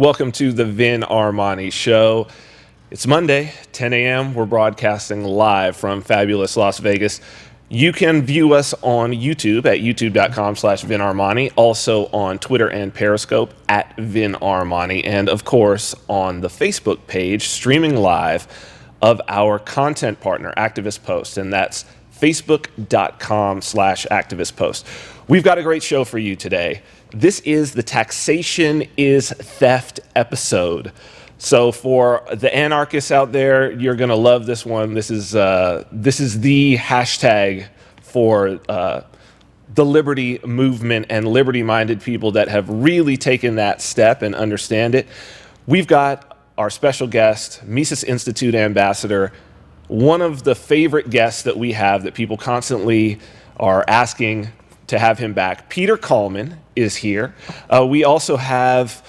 Welcome to the Vin Armani Show. It's Monday, 10 a.m. We're broadcasting live from fabulous Las Vegas. You can view us on YouTube at youtube.com/VinArmani, also on Twitter and Periscope at Vin Armani, and of course on the Facebook page streaming live of our content partner, Activist Post, and that's facebook.com/ActivistPost. We've got a great show for you today. This is the Taxation is Theft episode. So for the anarchists out there, you're going to love this one. This is the hashtag for the liberty movement and liberty-minded people that have really taken that step and understand it. We've got our special guest, Mises Institute ambassador, one of the favorite guests that we have that people constantly are asking to have him back. Peter Kallman is here. We also have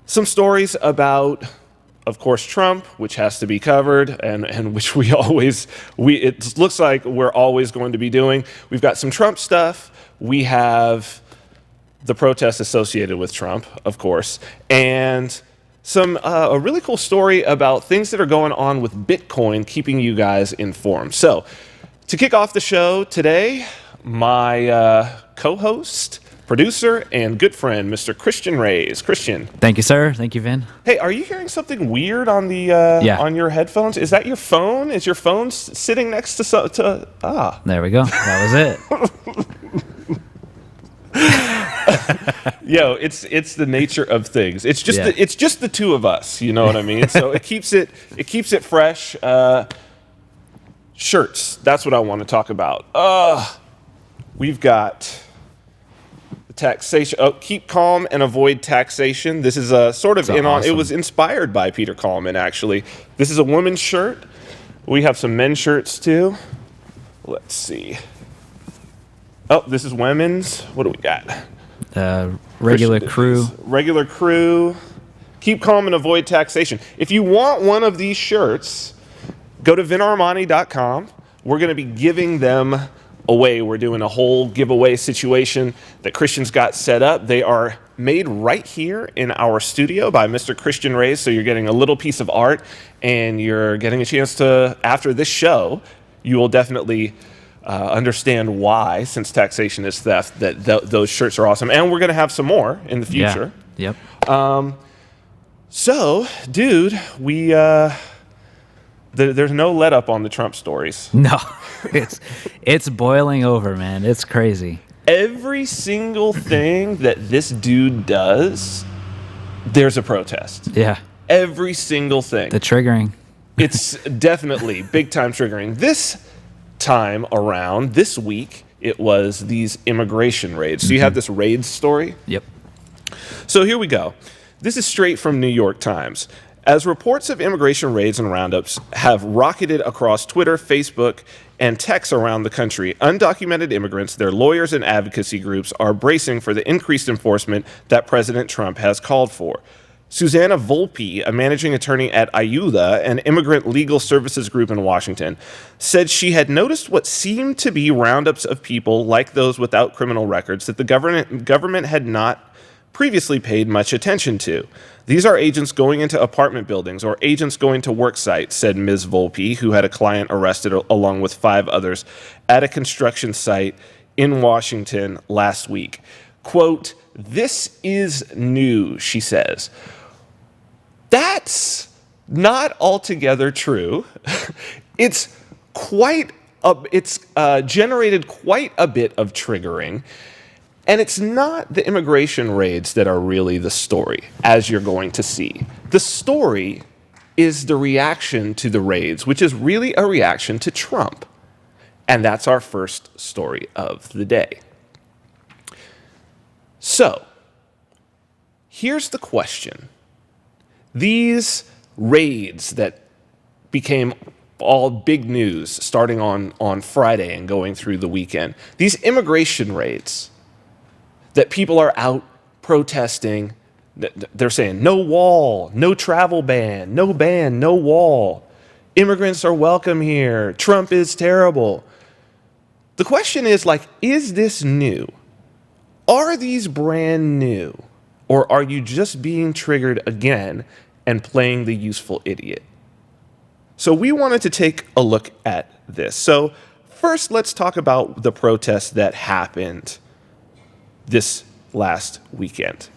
some stories about, of course, Trump, which has to be covered and which it looks like we're always going to be doing. We've got some Trump stuff. We have the protests associated with Trump, of course, and a really cool story about things that are going on with Bitcoin, keeping you guys informed. So to kick off the show today, my co-host, producer, and good friend, Mr. Christian Reyes. Christian. Thank you, sir. Thank you, Vin. Hey, are you hearing something weird on the on your headphones? Is that your phone? Is your phone sitting next to There we go. That was it. Yo, it's the nature of things. It's just the two of us. You know what I mean? So it keeps it fresh. Shirts. That's what I want to talk about. We've got taxation. Keep calm and avoid taxation. This is a sort of awesome. It was inspired by Peter Kallman, actually. This is a woman's shirt. We have some men's shirts too. Let's see. Oh, this is women's. What do we got? Regular crew. Regular crew. Keep calm and avoid taxation. If you want one of these shirts, go to vinarmani.com. We're going to be giving them away. We're doing a whole giveaway situation that Christian's got set up. They are made right here in our studio by Mr. Christian Reyes, so you're getting a little piece of art, and you're getting a chance to, after this show, you will definitely understand why, since taxation is theft, that those shirts are awesome. And we're going to have some more in the future. Yeah. Yep. So, dude, there's no let up on the Trump stories. No, it's boiling over, man. It's crazy. Every single thing that this dude does, there's a protest. Yeah. Every single thing. The triggering. It's definitely big time triggering. This time around, this week, it was these immigration raids. So you have this raid story. Yep. So here we go. This is straight from New York Times. As reports of immigration raids and roundups have rocketed across Twitter, Facebook, and texts around the country, undocumented immigrants, their lawyers, and advocacy groups are bracing for the increased enforcement that President Trump has called for. Susanna Volpe, a managing attorney at Ayuda, an immigrant legal services group in Washington, said she had noticed what seemed to be roundups of people like those without criminal records that the government had not previously paid much attention to. These are agents going into apartment buildings or agents going to work sites, said Ms. Volpe, who had a client arrested along with 5 others at a construction site in Washington last week. Quote, "This is new," she says. That's not altogether true. It's generated quite a bit of triggering. And it's not the immigration raids that are really the story, as you're going to see. The story is the reaction to the raids, which is really a reaction to Trump. And that's our first story of the day. So, here's the question. These raids that became all big news starting on Friday and going through the weekend, these immigration raids that people are out protesting, they're saying no wall, no travel ban, no wall. Immigrants are welcome here. Trump is terrible. The question is, is this new? Are these brand new? Or are you just being triggered again and playing the useful idiot? So we wanted to take a look at this. So first, let's talk about the protests that happened this last weekend.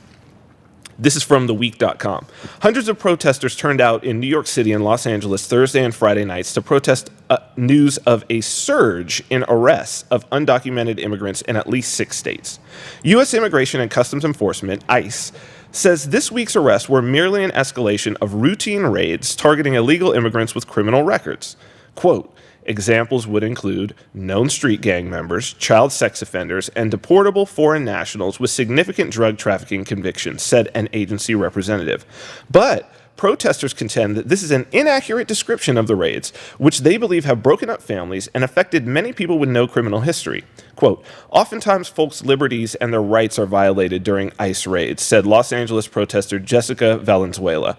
This is from theweek.com. Hundreds of protesters turned out in New York City and Los Angeles Thursday and Friday nights to protest news of a surge in arrests of undocumented immigrants in at least 6 states. U.S. Immigration and Customs Enforcement, ICE, says this week's arrests were merely an escalation of routine raids targeting illegal immigrants with criminal records. Quote, examples would include known street gang members, child sex offenders, and deportable foreign nationals with significant drug trafficking convictions, said an agency representative. But protesters contend that this is an inaccurate description of the raids, which they believe have broken up families and affected many people with no criminal history. Quote, oftentimes folks' liberties and their rights are violated during ICE raids, said Los Angeles protester Jessica Valenzuela.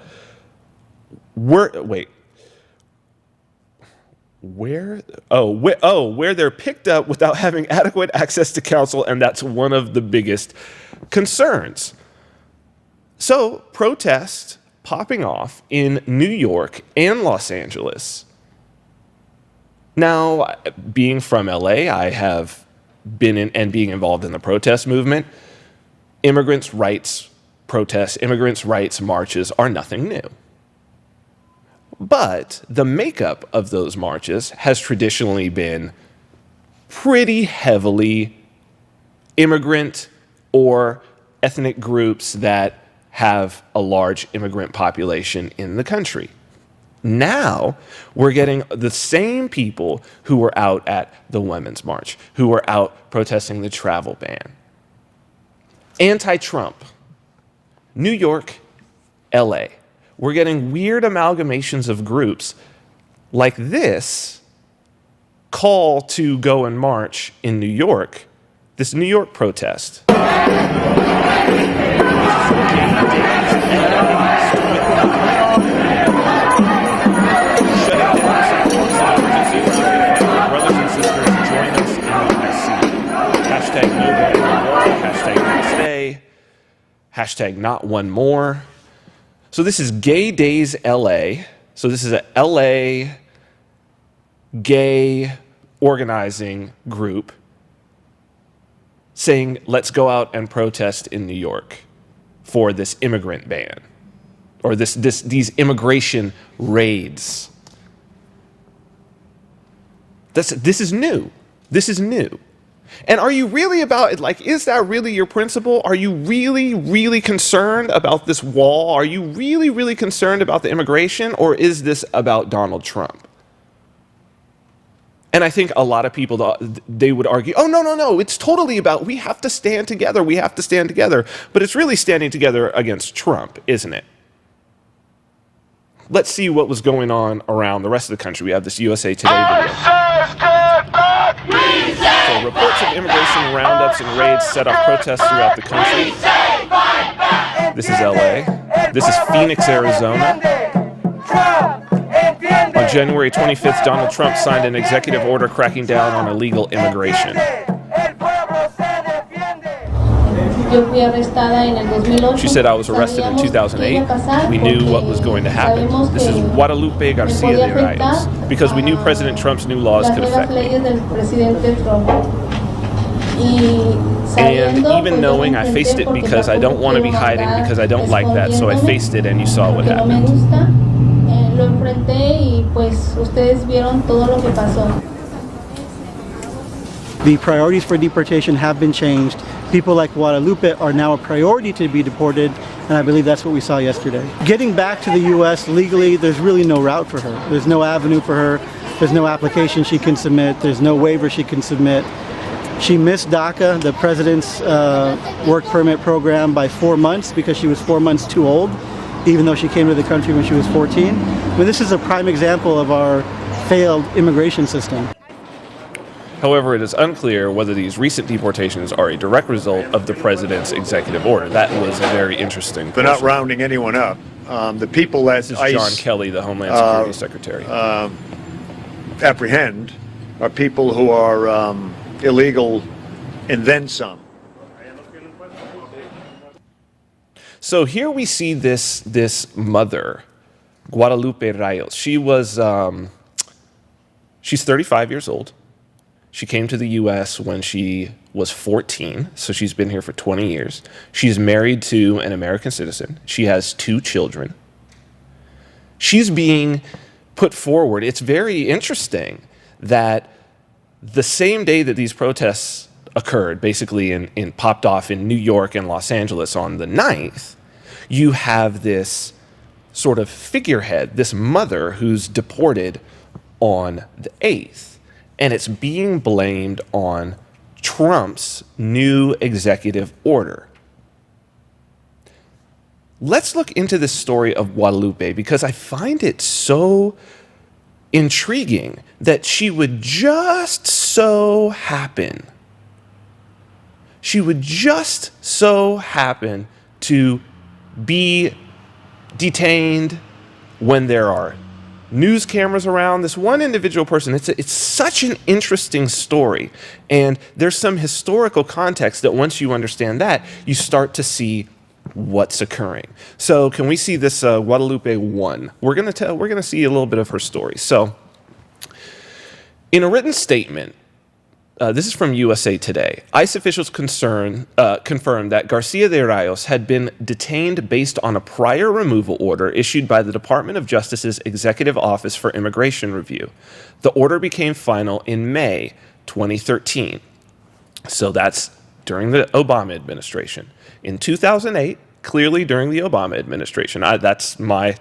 Where they're picked up without having adequate access to counsel, and that's one of the biggest concerns. So, protests popping off in New York and Los Angeles. Now, being from LA, I have been in and being involved in the protest movement. Immigrants' rights protests, immigrants' rights marches are nothing new. But the makeup of those marches has traditionally been pretty heavily immigrant or ethnic groups that have a large immigrant population in the country. Now we're getting the same people who were out at the Women's March, who were out protesting the travel ban. Anti-Trump, New York, LA. We're getting weird amalgamations of groups like this call to go and march in New York, this New York protest. Brothers and sisters, join us in the hashtag no going more, hashtag not stay, hashtag not one more. So this is Gay Days LA. So this is a LA gay organizing group saying, let's go out and protest in New York for this immigrant ban or these immigration raids. This is new. This is new. And are you really about it? Like, is that really your principle? Are you really, really concerned about this wall? Are you really, really concerned about the immigration? Or is this about Donald Trump? And I think a lot of people, they would argue, oh, no, it's totally about, we have to stand together. We have to stand together. But it's really standing together against Trump, isn't it? Let's see what was going on around the rest of the country. We have this USA Today video. So reports of immigration roundups and raids set off protests throughout the country. This is LA. This is Phoenix, Arizona. On January 25th, Donald Trump signed an executive order cracking down on illegal immigration. She said, I was arrested in 2008. We knew what was going to happen. This is Guadalupe Garcia de Reyes. Because we knew President Trump's new laws could affect me. And even knowing, I faced it because I don't want to be hiding, because I don't like that. So I faced it, and you saw what happened. The priorities for deportation have been changed. People like Guadalupe are now a priority to be deported, and I believe that's what we saw yesterday. Getting back to the U.S. legally, there's really no route for her. There's no avenue for her. There's no application she can submit. There's no waiver she can submit. She missed DACA, the president's work permit program, by 4 months because she was 4 months too old, even though she came to the country when she was 14. But this is a prime example of our failed immigration system. However, it is unclear whether these recent deportations are a direct result of the president's executive order. That was a very interesting They're not rounding anyone up. The people that This is John Kelly, the Homeland Security Secretary. Apprehend are people who are illegal and then some. So here we see this mother, Guadalupe Rayos. She's 35 years old. She came to the U.S. when she was 14, so she's been here for 20 years. She's married to an American citizen. She has 2 children. She's being put forward. It's very interesting that the same day that these protests occurred, basically popped off in New York and Los Angeles on the 9th, you have this sort of figurehead, this mother who's deported on the 8th. And it's being blamed on Trump's new executive order. Let's look into this story of Guadalupe because I find it so intriguing that she would just so happen to be detained when there are news cameras around. This one individual person, it's such an interesting story. And there's some historical context that once you understand that, you start to see what's occurring. So can we see this Guadalupe 1? We're going to see a little bit of her story. So in a written statement, this is from USA Today. ICE officials confirmed that Garcia de Rayos had been detained based on a prior removal order issued by the Department of Justice's Executive Office for Immigration Review. The order became final in May 2013. So that's during the Obama administration. In 2008, clearly during the Obama administration, that's my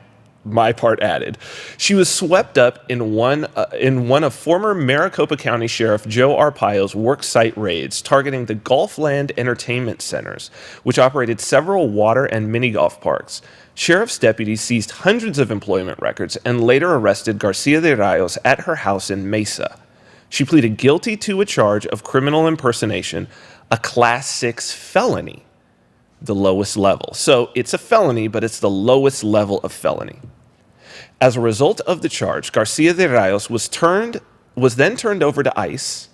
part added. She was swept up in one of former Maricopa County Sheriff Joe Arpaio's worksite raids targeting the Gulfland Entertainment Centers, which operated several water and mini golf parks. Sheriff's deputies seized hundreds of employment records and later arrested Garcia de Rayos at her house in Mesa. She pleaded guilty to a charge of criminal impersonation, a Class 6 felony, the lowest level. So it's a felony, but it's the lowest level of felony. As a result of the charge, Garcia de Rayos was then turned over to ICE,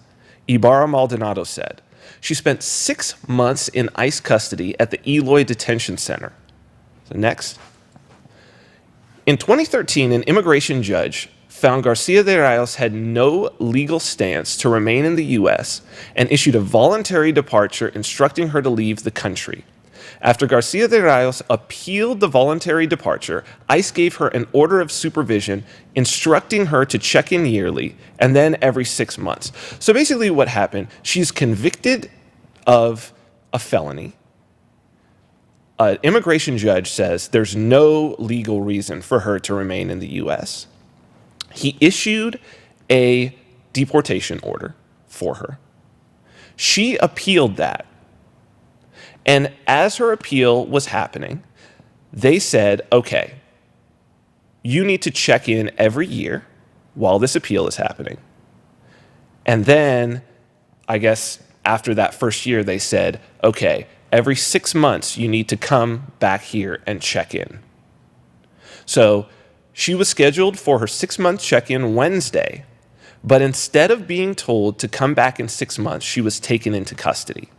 Ibarra Maldonado said. She spent 6 months in ICE custody at the Eloy Detention Center. So next. In 2013, an immigration judge found Garcia de Rayos had no legal stance to remain in the U.S. and issued a voluntary departure instructing her to leave the country. After Garcia de Rayos appealed the voluntary departure, ICE gave her an order of supervision instructing her to check in yearly and then every 6 months. So basically what happened, she's convicted of a felony. An immigration judge says there's no legal reason for her to remain in the U.S. He issued a deportation order for her. She appealed that. And as her appeal was happening, they said, okay, you need to check in every year while this appeal is happening. And then, I guess, after that first year, they said, okay, every 6 months, you need to come back here and check in. So she was scheduled for her 6-month check-in Wednesday, but instead of being told to come back in 6 months, she was taken into custody.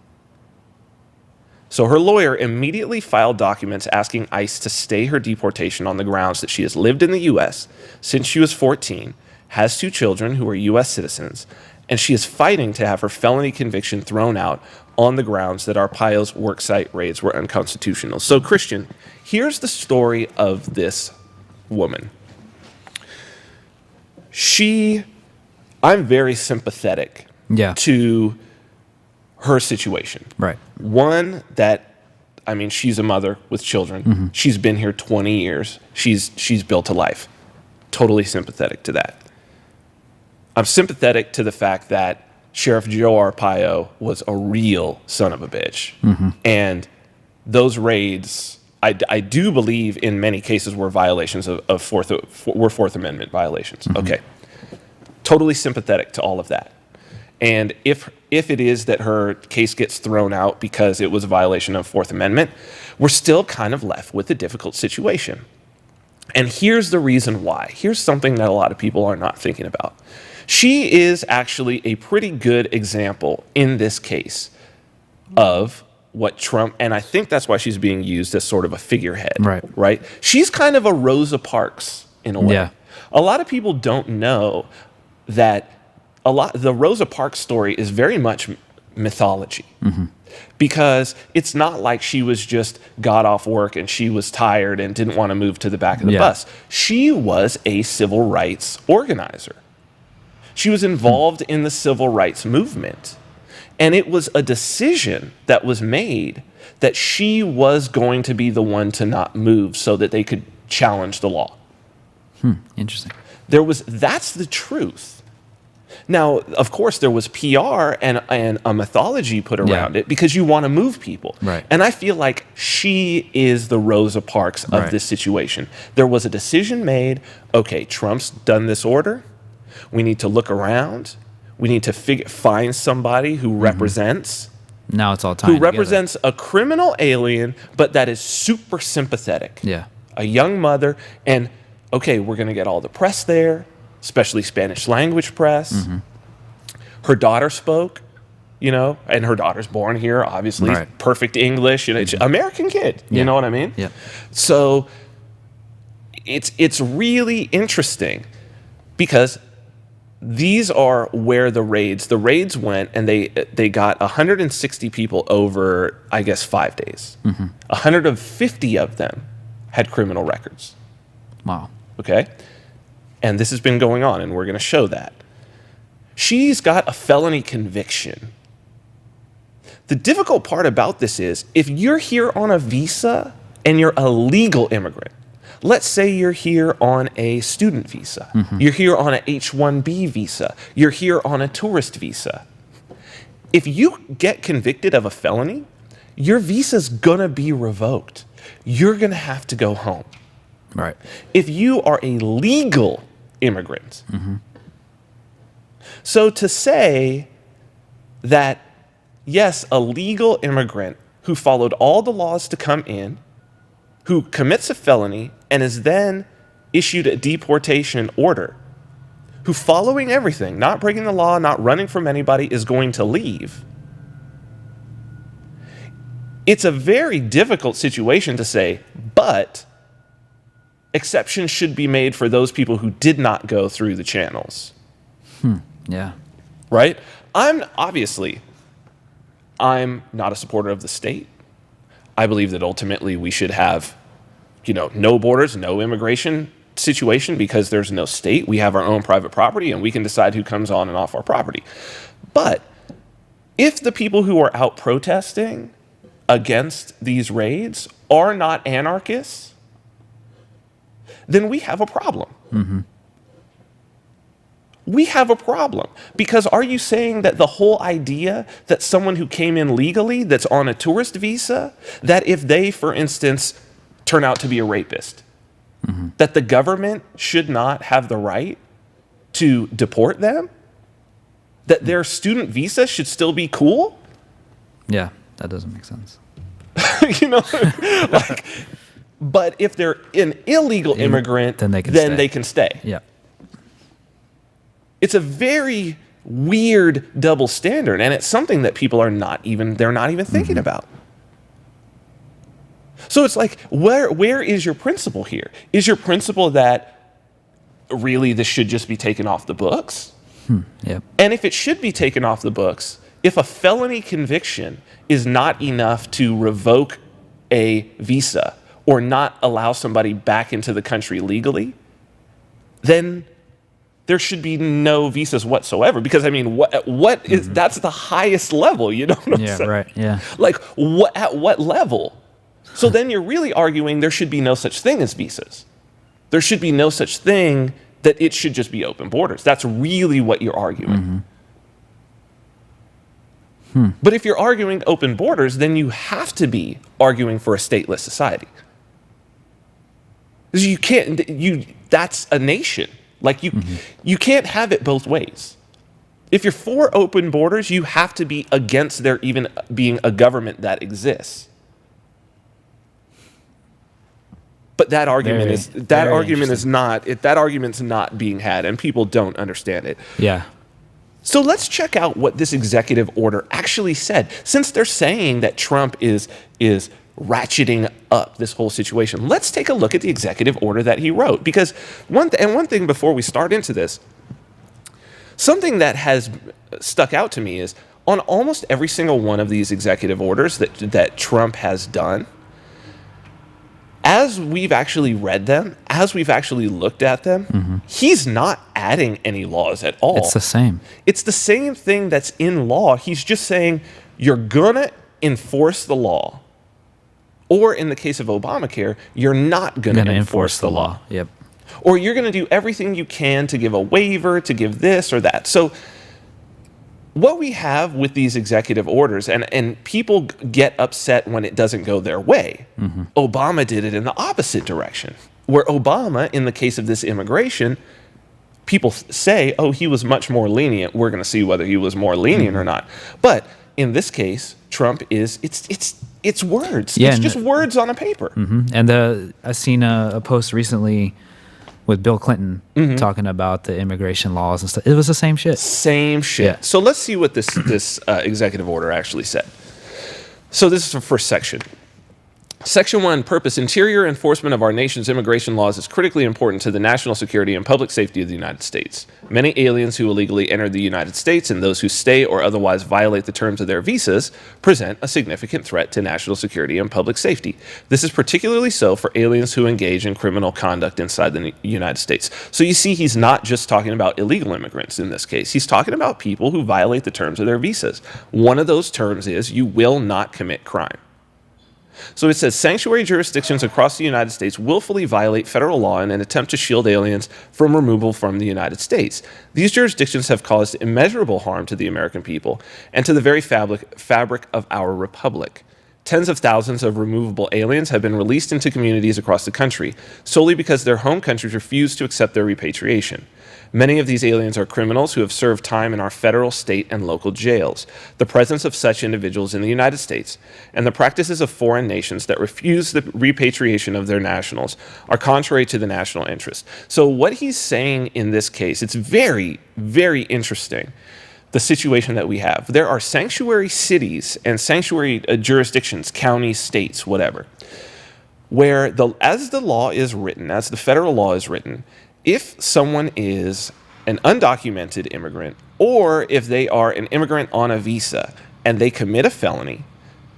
So her lawyer immediately filed documents asking ICE to stay her deportation on the grounds that she has lived in the U.S. since she was 14, has 2 children who are U.S. citizens, and she is fighting to have her felony conviction thrown out on the grounds that Arpaio's worksite raids were unconstitutional. So, Christian, here's the story of this woman. I'm very sympathetic to her situation. Right. One, she's a mother with children. Mm-hmm. She's been here 20 years. She's built a life. Totally sympathetic to that. I'm sympathetic to the fact that Sheriff Joe Arpaio was a real son of a bitch. Mm-hmm. And those raids, I do believe in many cases were violations of Fourth Amendment violations. Mm-hmm. Okay. Totally sympathetic to all of that. And if it is that her case gets thrown out because it was a violation of Fourth Amendment, we're still kind of left with a difficult situation. And here's the reason why. Here's something that a lot of people are not thinking about. She is actually a pretty good example in this case of what Trump, and I think that's why she's being used as sort of a figurehead. Right. She's kind of a Rosa Parks in a way. Yeah. A lot of people don't know that the Rosa Parks story is very much mythology. Because it's not like she was just got off work and she was tired and didn't want to move to the back of the bus. She was a civil rights organizer. She was involved in the civil rights movement. And it was a decision that was made that she was going to be the one to not move so that they could challenge the law. Interesting. That's the truth. Now, of course, there was PR and a mythology put around it because you want to move people. Right. And I feel like she is the Rosa Parks of this situation. There was a decision made, okay, Trump's done this order. We need to look around. We need to find somebody who represents. Now it's all time. Who represents a criminal alien, but that is super sympathetic. Yeah. A young mother. And, okay, we're going to get all the press there, especially Spanish language press. Her daughter spoke, and her daughter's born here, obviously. Right. Perfect English. American kid. You know what I mean? Yeah. So it's really interesting because these are where the raids went, and they got 160 people over, I guess, 5 days. 150 of them had criminal records. Wow. Okay? And this has been going on, and we're going to show that. She's got a felony conviction. The difficult part about this is, if you're here on a visa and you're a legal immigrant, let's say you're here on a student visa, you're here on an H-1B visa, you're here on a tourist visa. If you get convicted of a felony, your visa's gonna be revoked. You're gonna have to go home. Right. If you are a legal immigrant. So to say that, yes, a legal immigrant who followed all the laws to come in, who commits a felony and is then issued a deportation order, who following everything, not breaking the law, not running from anybody, is going to leave. It's a very difficult situation to say, but exceptions should be made for those people who did not go through the channels. Yeah. Right? I'm not a supporter of the state. I believe that ultimately we should have, no borders, no immigration situation because there's no state. We have our own private property and we can decide who comes on and off our property. But if the people who are out protesting against these raids are not anarchists, then we have a problem. We have a problem. Because are you saying that the whole idea that someone who came in legally that's on a tourist visa, that if they, for instance, turn out to be a rapist, that the government should not have the right to deport them? That their student visa should still be cool? Yeah, that doesn't make sense. But if they're an illegal immigrant, then they can stay. Yeah. It's a very weird double standard, and it's something that people they're not even thinking about. So it's like, where is your principle here? Is your principle that really this should just be taken off the books? Yeah. And if it should be taken off the books, if a felony conviction is not enough to revoke a visa or not allow somebody back into the country legally, then there should be no visas whatsoever. Because what is that's the highest level, you know what I'm saying? Right. Yeah. Like at what level? So then you're really arguing there should be no such thing as visas. There should be no such thing, that it should just be open borders. That's really what you're arguing. But if you're arguing open borders, then you have to be arguing for a stateless society. Because you can't, that's a nation. Like you can't have it both ways. If you're for open borders, you have to be against there even being a government that exists. But that argument's not being had, and people don't understand it. Yeah. So let's check out what this executive order actually said. Since they're saying that Trump is ratcheting up this whole situation, let's take a look at the executive order that he wrote. Because one thing before we start into this, something that has stuck out to me is on almost every single one of these executive orders that Trump has done, as we've actually read them, as we've actually looked at them, he's not adding any laws at all. It's the same. It's the same thing that's in law. He's just saying you're going to enforce the law. Or in the case of Obamacare, you're not going to enforce the law. Yep. Or you're going to do everything you can to give a waiver, to give this or that. So what we have with these executive orders, and people get upset when it doesn't go their way. Obama did it in the opposite direction, where Obama, in the case of this immigration, people say, oh, he was much more lenient. We're going to see whether he was more lenient or not. But in this case, Trump is, it's words. Yeah, it's just words on a paper. And I seen a post recently with Bill Clinton talking about the immigration laws and stuff. It was the same shit. Same shit. Yeah. So let's see what this executive order actually said. So this is the first section. Section 1, purpose. Interior enforcement of our nation's immigration laws is critically important to the national security and public safety of the United States. Many aliens who illegally enter the United States and those who stay or otherwise violate the terms of their visas present a significant threat to national security and public safety. This is particularly so for aliens who engage in criminal conduct inside the United States. So you see, he's not just talking about illegal immigrants in this case. He's talking about people who violate the terms of their visas. One of those terms is you will not commit crime. So it says sanctuary jurisdictions across the United States willfully violate federal law in an attempt to shield aliens from removal from the United States. These jurisdictions have caused immeasurable harm to the American people and to the very fabric of our republic. Tens of thousands of removable aliens have been released into communities across the country solely because their home countries refuse to accept their repatriation. Many of these aliens are criminals who have served time in our federal, state, and local jails. The presence of such individuals in the United States and the practices of foreign nations that refuse the repatriation of their nationals are contrary to the national interest. So what he's saying in this case, it's very, very interesting, the situation that we have. There are sanctuary cities and sanctuary jurisdictions, counties, states, whatever, where as the law is written, as the federal law is written, if someone is an undocumented immigrant or if they are an immigrant on a visa and they commit a felony,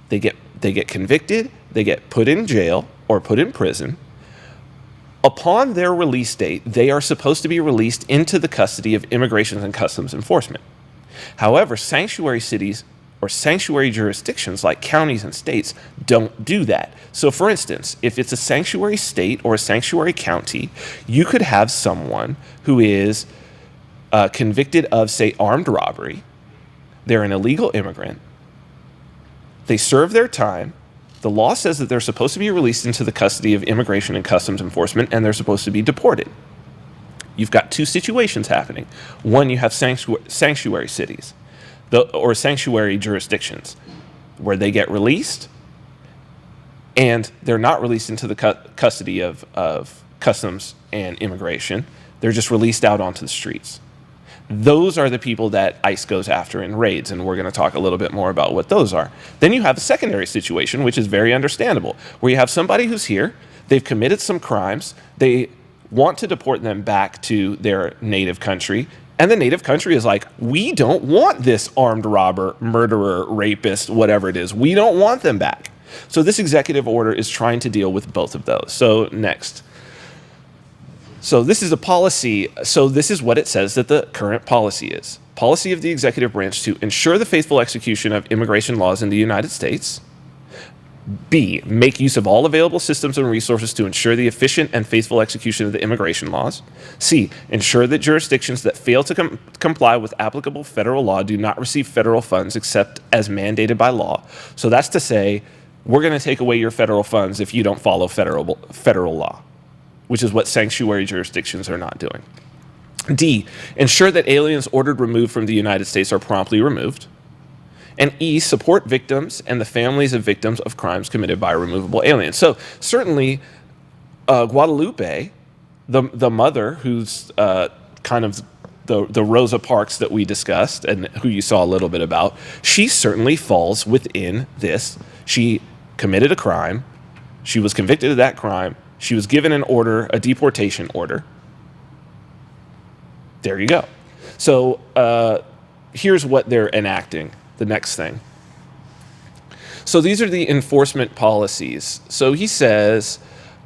they get convicted, they get put in jail or put in prison. Upon their release date, they are supposed to be released into the custody of Immigration and Customs Enforcement. However, sanctuary cities or sanctuary jurisdictions like counties and states don't do that. So for instance, if it's a sanctuary state or a sanctuary county, you could have someone who is convicted of, say, armed robbery. They're an illegal immigrant. They serve their time. The law says that they're supposed to be released into the custody of Immigration and Customs Enforcement, and they're supposed to be deported. You've got two situations happening. One, you have sanctuary cities or sanctuary jurisdictions where they get released and they're not released into the custody of customs and immigration. They're just released out onto the streets. Those are the people that ICE goes after in raids, and we're going to talk a little bit more about what those are. Then you have a secondary situation, which is very understandable, where you have somebody who's here, they've committed some crimes, they want to deport them back to their native country, and the native country is like, we don't want this armed robber, murderer, rapist, whatever it is. We don't want them back. So this executive order is trying to deal with both of those. So next. So this is a policy. So this is what it says that the current policy is. Policy of the executive branch to ensure the faithful execution of immigration laws in the United States. B, make use of all available systems and resources to ensure the efficient and faithful execution of the immigration laws. C, ensure that jurisdictions that fail to comply with applicable federal law do not receive federal funds except as mandated by law. So that's to say, we're going to take away your federal funds if you don't follow federal law, which is what sanctuary jurisdictions are not doing. D, ensure that aliens ordered removed from the United States are promptly removed. And E, support victims and the families of victims of crimes committed by removable aliens. So certainly Guadalupe, the mother who's kind of the Rosa Parks that we discussed and who you saw a little bit about, she certainly falls within this. She committed a crime. She was convicted of that crime. She was given an order, a deportation order. There you go. So here's what they're enacting, the next thing. So these are the enforcement policies. So he says,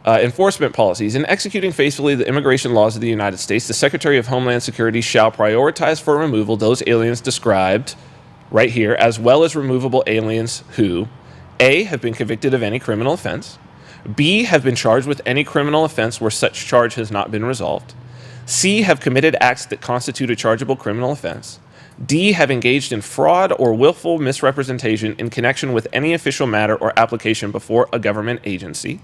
enforcement policies. In executing faithfully the immigration laws of the United States, the Secretary of Homeland Security shall prioritize for removal those aliens described right here, as well as removable aliens who, A, have been convicted of any criminal offense, B, have been charged with any criminal offense where such charge has not been resolved, C, have committed acts that constitute a chargeable criminal offense, D, have engaged in fraud or willful misrepresentation in connection with any official matter or application before a government agency,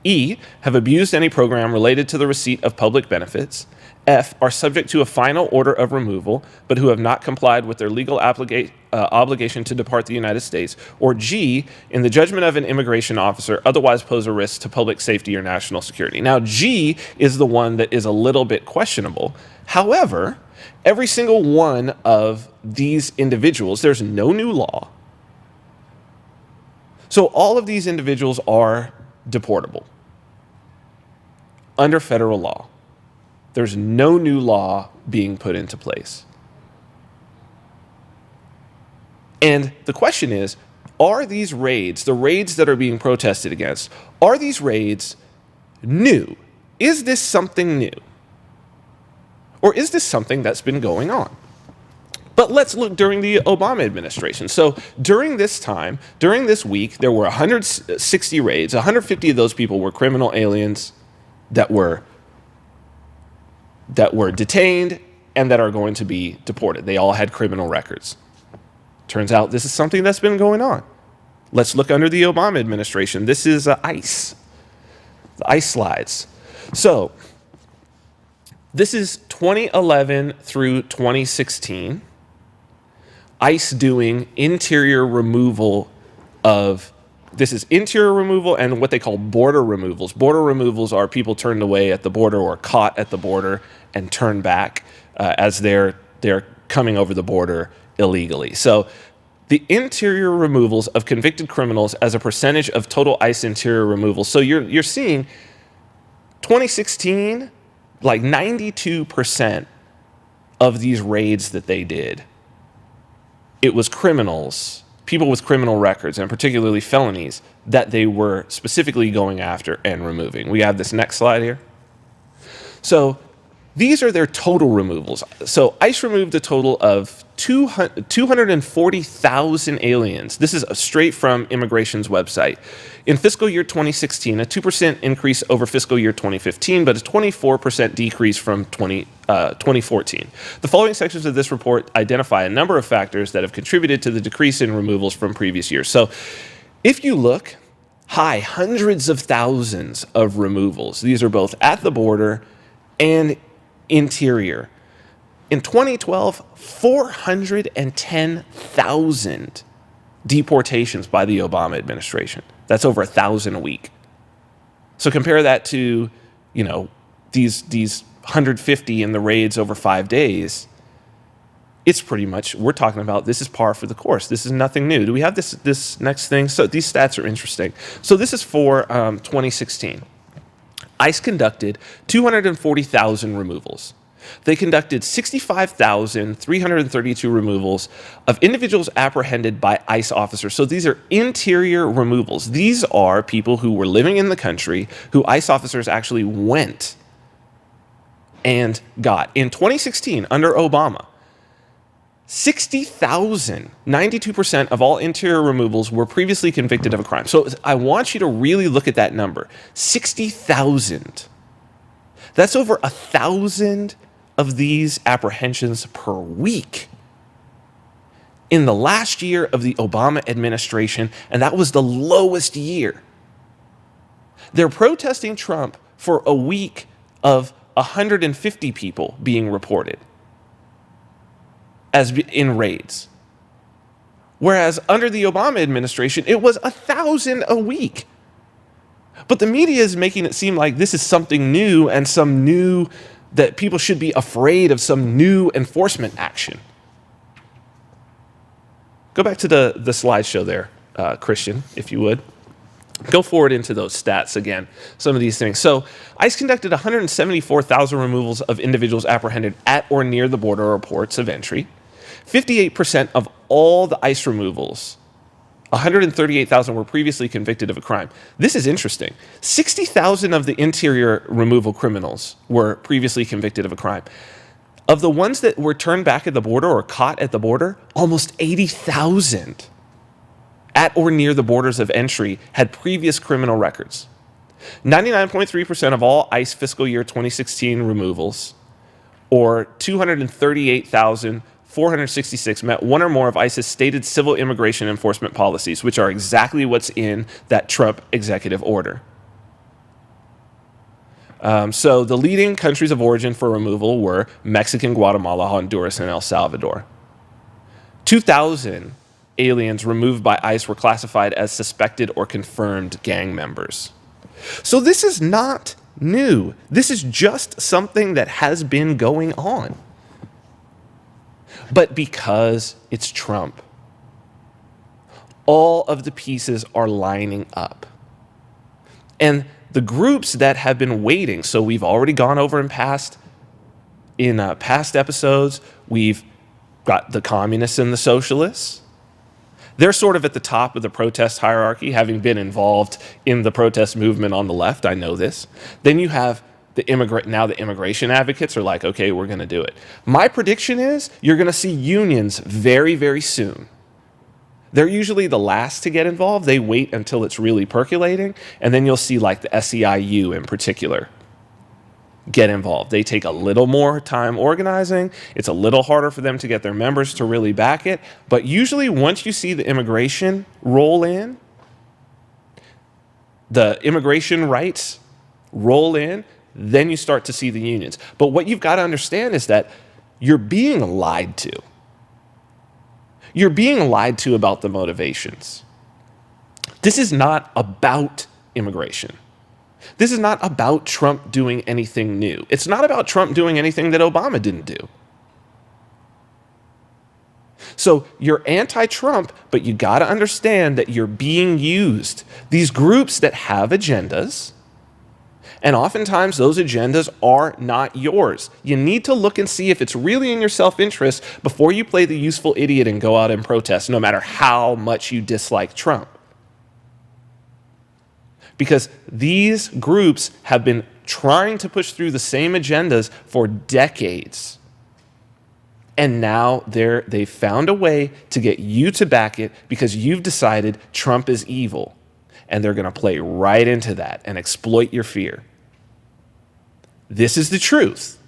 E, have abused any program related to the receipt of public benefits, F, are subject to a final order of removal, but who have not complied with their legal obligation to depart the United States, or G, in the judgment of an immigration officer, otherwise pose a risk to public safety or national security. Now, G is the one that is a little bit questionable. However, every single one of these individuals, there's no new law. So all of these individuals are deportable under federal law. There's no new law being put into place. And the question is, are these raids, the raids that are being protested against, are these raids new? Is this something new? Or is this something that's been going on? But let's look during the Obama administration. So during this time, during this week, there were 160 raids. 150 of those people were criminal aliens that were detained and that are going to be deported. They all had criminal records. Turns out this is something that's been going on. Let's look under the Obama administration. This is ICE, the ICE slides. So this is 2011 through 2016. ICE doing interior removal of, this is interior removal and what they call border removals. Border removals are people turned away at the border or caught at the border and turned back as they're coming over the border illegally. So the interior removals of convicted criminals as a percentage of total ICE interior removals. So you're seeing 2016, like 92% of these raids that they did, it was criminals, people with criminal records, and particularly felonies, that they were specifically going after and removing. We have this next slide here. So these are their total removals. So ICE removed a total of 240,000 aliens. This is straight from immigration's website. In fiscal year 2016, a 2% increase over fiscal year 2015, but a 24% decrease from 2014. The following sections of this report identify a number of factors that have contributed to the decrease in removals from previous years. So if you look, hundreds of thousands of removals. These are both at the border and interior. In 2012, 410,000 deportations by the Obama administration. That's over 1,000 a week. So compare that to, these 150 in the raids over 5 days. It's pretty much, we're talking about, this is par for the course. This is nothing new. Do we have this next thing? So these stats are interesting. So this is for 2016. ICE conducted 240,000 removals. They conducted 65,332 removals of individuals apprehended by ICE officers. So these are interior removals. These are people who were living in the country who ICE officers actually went and got. In 2016, under Obama, 60,000, 92% of all interior removals were previously convicted of a crime. So I want you to really look at that number. 60,000. That's over 1,000 of these apprehensions per week in the last year of the Obama administration, and that was the lowest year. They're protesting Trump for a week of 150 people being reported as in raids. Whereas under the Obama administration, it was 1,000 a week. But the media is making it seem like this is something new and some new that people should be afraid of some new enforcement action. Go back to the slideshow there, Christian, if you would. Go forward into those stats again, some of these things. So ICE conducted 174,000 removals of individuals apprehended at or near the border or ports of entry. 58% of all the ICE removals, 138,000 were previously convicted of a crime. This is interesting. 60,000 of the interior removal criminals were previously convicted of a crime. Of the ones that were turned back at the border or caught at the border, almost 80,000 at or near the borders of entry had previous criminal records. 99.3% of all ICE fiscal year 2016 removals, or 238,466, met one or more of ICE's stated civil immigration enforcement policies, which are exactly what's in that Trump executive order. So the leading countries of origin for removal were Mexican, Guatemala, Honduras, and El Salvador. 2,000 aliens removed by ICE were classified as suspected or confirmed gang members. So this is not new. This is just something that has been going on. But because it's Trump, all of the pieces are lining up. And the groups that have been waiting, so we've already gone over in past episodes, we've got the communists and the socialists. They're sort of at the top of the protest hierarchy, having been involved in the protest movement on the left. I know this. Then you have the immigration advocates are like, okay, we're going to do it. My prediction is you're going to see unions very, very soon. They're usually the last to get involved. They wait until it's really percolating, and then you'll see like the SEIU in particular get involved. They take a little more time organizing. It's a little harder for them to get their members to really back it. But usually once you see the immigration roll in, the immigration rights roll in, then you start to see the unions. But what you've got to understand is that you're being lied to. You're being lied to about the motivations. This is not about immigration. This is not about Trump doing anything new. It's not about Trump doing anything that Obama didn't do. So you're anti-Trump, but you got to understand that you're being used. These groups that have agendas, and oftentimes those agendas are not yours. You need to look and see if it's really in your self-interest before you play the useful idiot and go out and protest, no matter how much you dislike Trump. Because these groups have been trying to push through the same agendas for decades. And now they've found a way to get you to back it because you've decided Trump is evil. And they're going to play right into that and exploit your fear. This is the truth.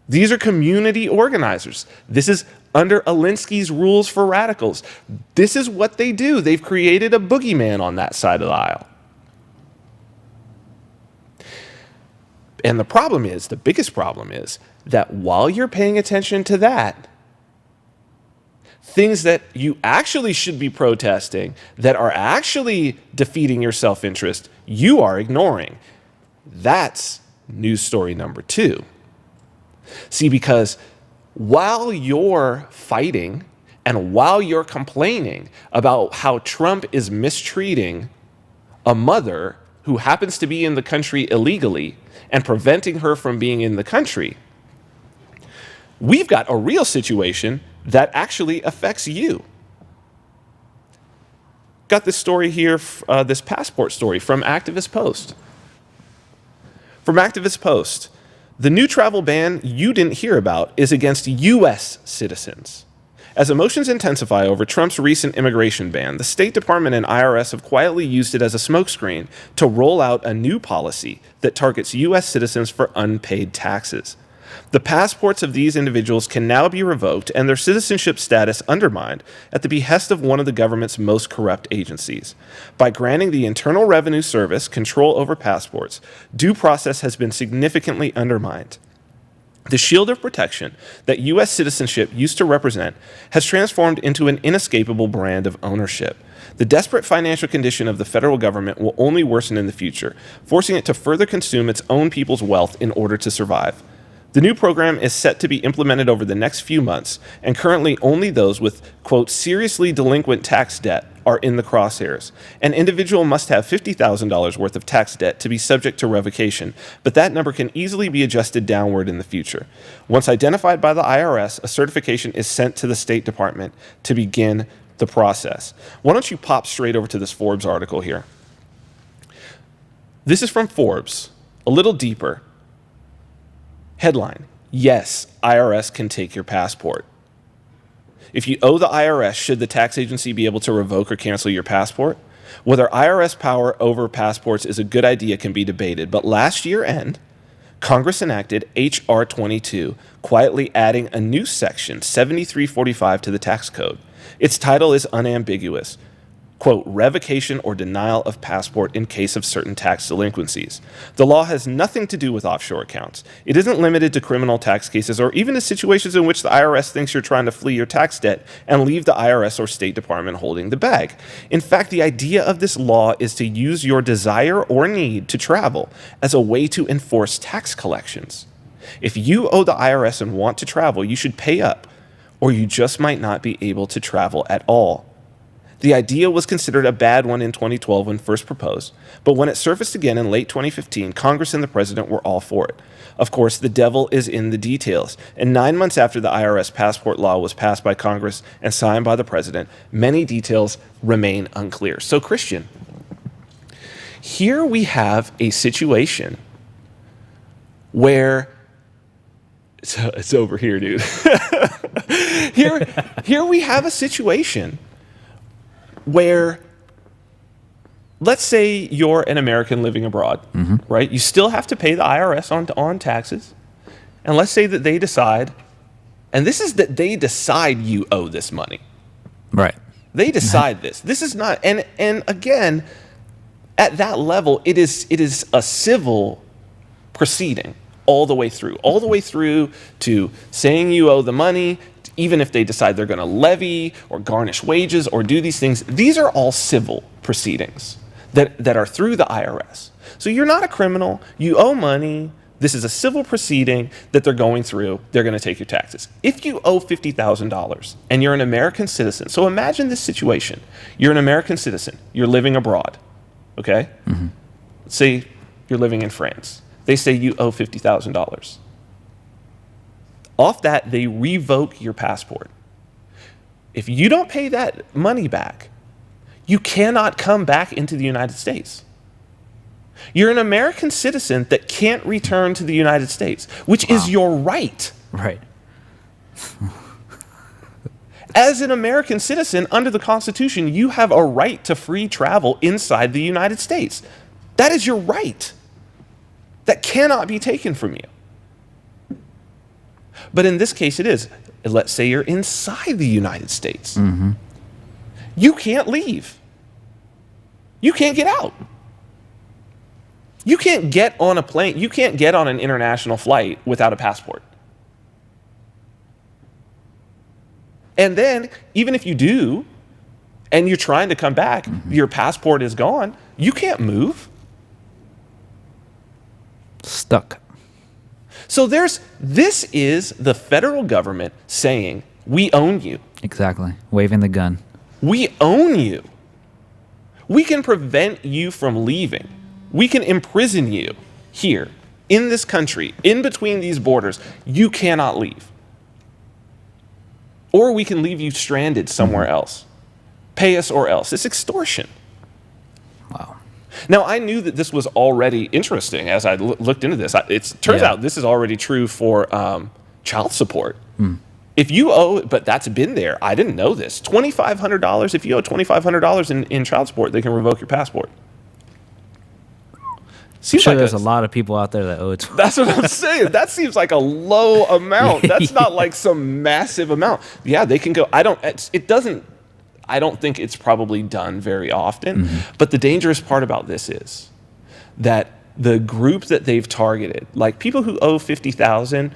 These are community organizers. This is under Alinsky's rules for radicals. This is what they do. They've created a boogeyman on that side of the aisle. And the problem is, the biggest problem is, that while you're paying attention to that, things that you actually should be protesting, that are actually defeating your self-interest, you are ignoring. That's news story number 2. See, because while you're fighting and while you're complaining about how Trump is mistreating a mother who happens to be in the country illegally and preventing her from being in the country, we've got a real situation that actually affects you. Got this story here, this passport story from Activist Post. From Activist Post, the new travel ban you didn't hear about is against U.S. citizens. As emotions intensify over Trump's recent immigration ban, the State Department and IRS have quietly used it as a smokescreen to roll out a new policy that targets U.S. citizens for unpaid taxes. The passports of these individuals can now be revoked and their citizenship status undermined at the behest of one of the government's most corrupt agencies. By granting the Internal Revenue Service control over passports, due process has been significantly undermined. The shield of protection that U.S. citizenship used to represent has transformed into an inescapable brand of ownership. The desperate financial condition of the federal government will only worsen in the future, forcing it to further consume its own people's wealth in order to survive. The new program is set to be implemented over the next few months, and currently only those with, quote, seriously delinquent tax debt are in the crosshairs. An individual must have $50,000 worth of tax debt to be subject to revocation, but that number can easily be adjusted downward in the future. Once identified by the IRS, a certification is sent to the State Department to begin the process. Why don't you pop straight over to this Forbes article here? This is from Forbes, a little deeper. Headline, yes, IRS can take your passport. If you owe the IRS, should the tax agency be able to revoke or cancel your passport? Whether IRS power over passports is a good idea can be debated, but last year-end, Congress enacted H.R. 22, quietly adding a new section, 7345, to the tax code. Its title is unambiguous. Quote, revocation or denial of passport in case of certain tax delinquencies. The law has nothing to do with offshore accounts. It isn't limited to criminal tax cases or even to situations in which the IRS thinks you're trying to flee your tax debt and leave the IRS or State Department holding the bag. In fact, the idea of this law is to use your desire or need to travel as a way to enforce tax collections. If you owe the IRS and want to travel, you should pay up, or you just might not be able to travel at all. The idea was considered a bad one in 2012 when first proposed, but when it surfaced again in late 2015, Congress and the president were all for it. Of course, the devil is in the details, and 9 months after the IRS passport law was passed by Congress and signed by the president, many details remain unclear. So, Christian, here we have a situation where it's over here, dude. Here we have a situation where, let's say you're an American living abroad, right? You still have to pay the IRS on taxes. And let's say that they decide, and this is that they decide you owe this money. Right. They decide this. This is not, and again, at that level, it is a civil proceeding all the way through to saying you owe the money. Even if they decide they're going to levy or garnish wages or do these things, these are all civil proceedings that are through the IRS. So you're not a criminal. You owe money. This is a civil proceeding that they're going through. They're going to take your taxes. If you owe $50,000 and you're an American citizen, so imagine this situation. You're an American citizen. You're living abroad, okay? Let's say you're living in France. They say you owe $50,000. Off that, they revoke your passport. If you don't pay that money back, you cannot come back into the United States. You're an American citizen that can't return to the United States, which is your right. Right. As an American citizen, under the Constitution, you have a right to free travel inside the United States. That is your right. That cannot be taken from you. But in this case, it is. Let's say you're inside the United States. You can't leave. You can't get out. You can't get on a plane. You can't get on an international flight without a passport. And then, even if you do, and you're trying to come back, your passport is gone, you can't move. Stuck. So this is the federal government saying, we own you. Exactly. Waving the gun. We own you. We can prevent you from leaving. We can imprison you here in this country, in between these borders. You cannot leave. Or we can leave you stranded somewhere else. Pay us or else. It's extortion. Wow. Now, I knew that this was already interesting as I looked into this. It turns out this is already true for child support. If you owe, but that's been there. I didn't know this. $2,500, if you owe $2,500 in child support, they can revoke your passport. I'm sure there's a lot of people out there that owe it. That's what I'm saying. That seems like a low amount. That's not like some massive amount. Yeah, they can go. I don't think it's probably done very often. But the dangerous part about this is that the group that they've targeted, like people who owe $50,000,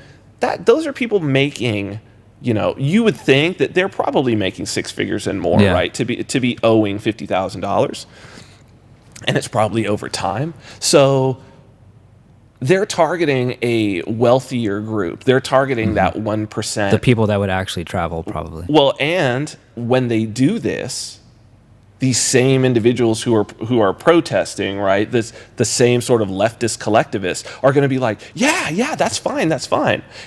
those are people making you would think that they're probably making six figures and more, Yeah. right? To be owing $50,000, and it's probably over time. So they're targeting a wealthier group. They're targeting that 1%. The people that would actually travel, probably. Well, and when they do this, these same individuals who are protesting, right? The same sort of leftist collectivists are going to be like, yeah, that's fine.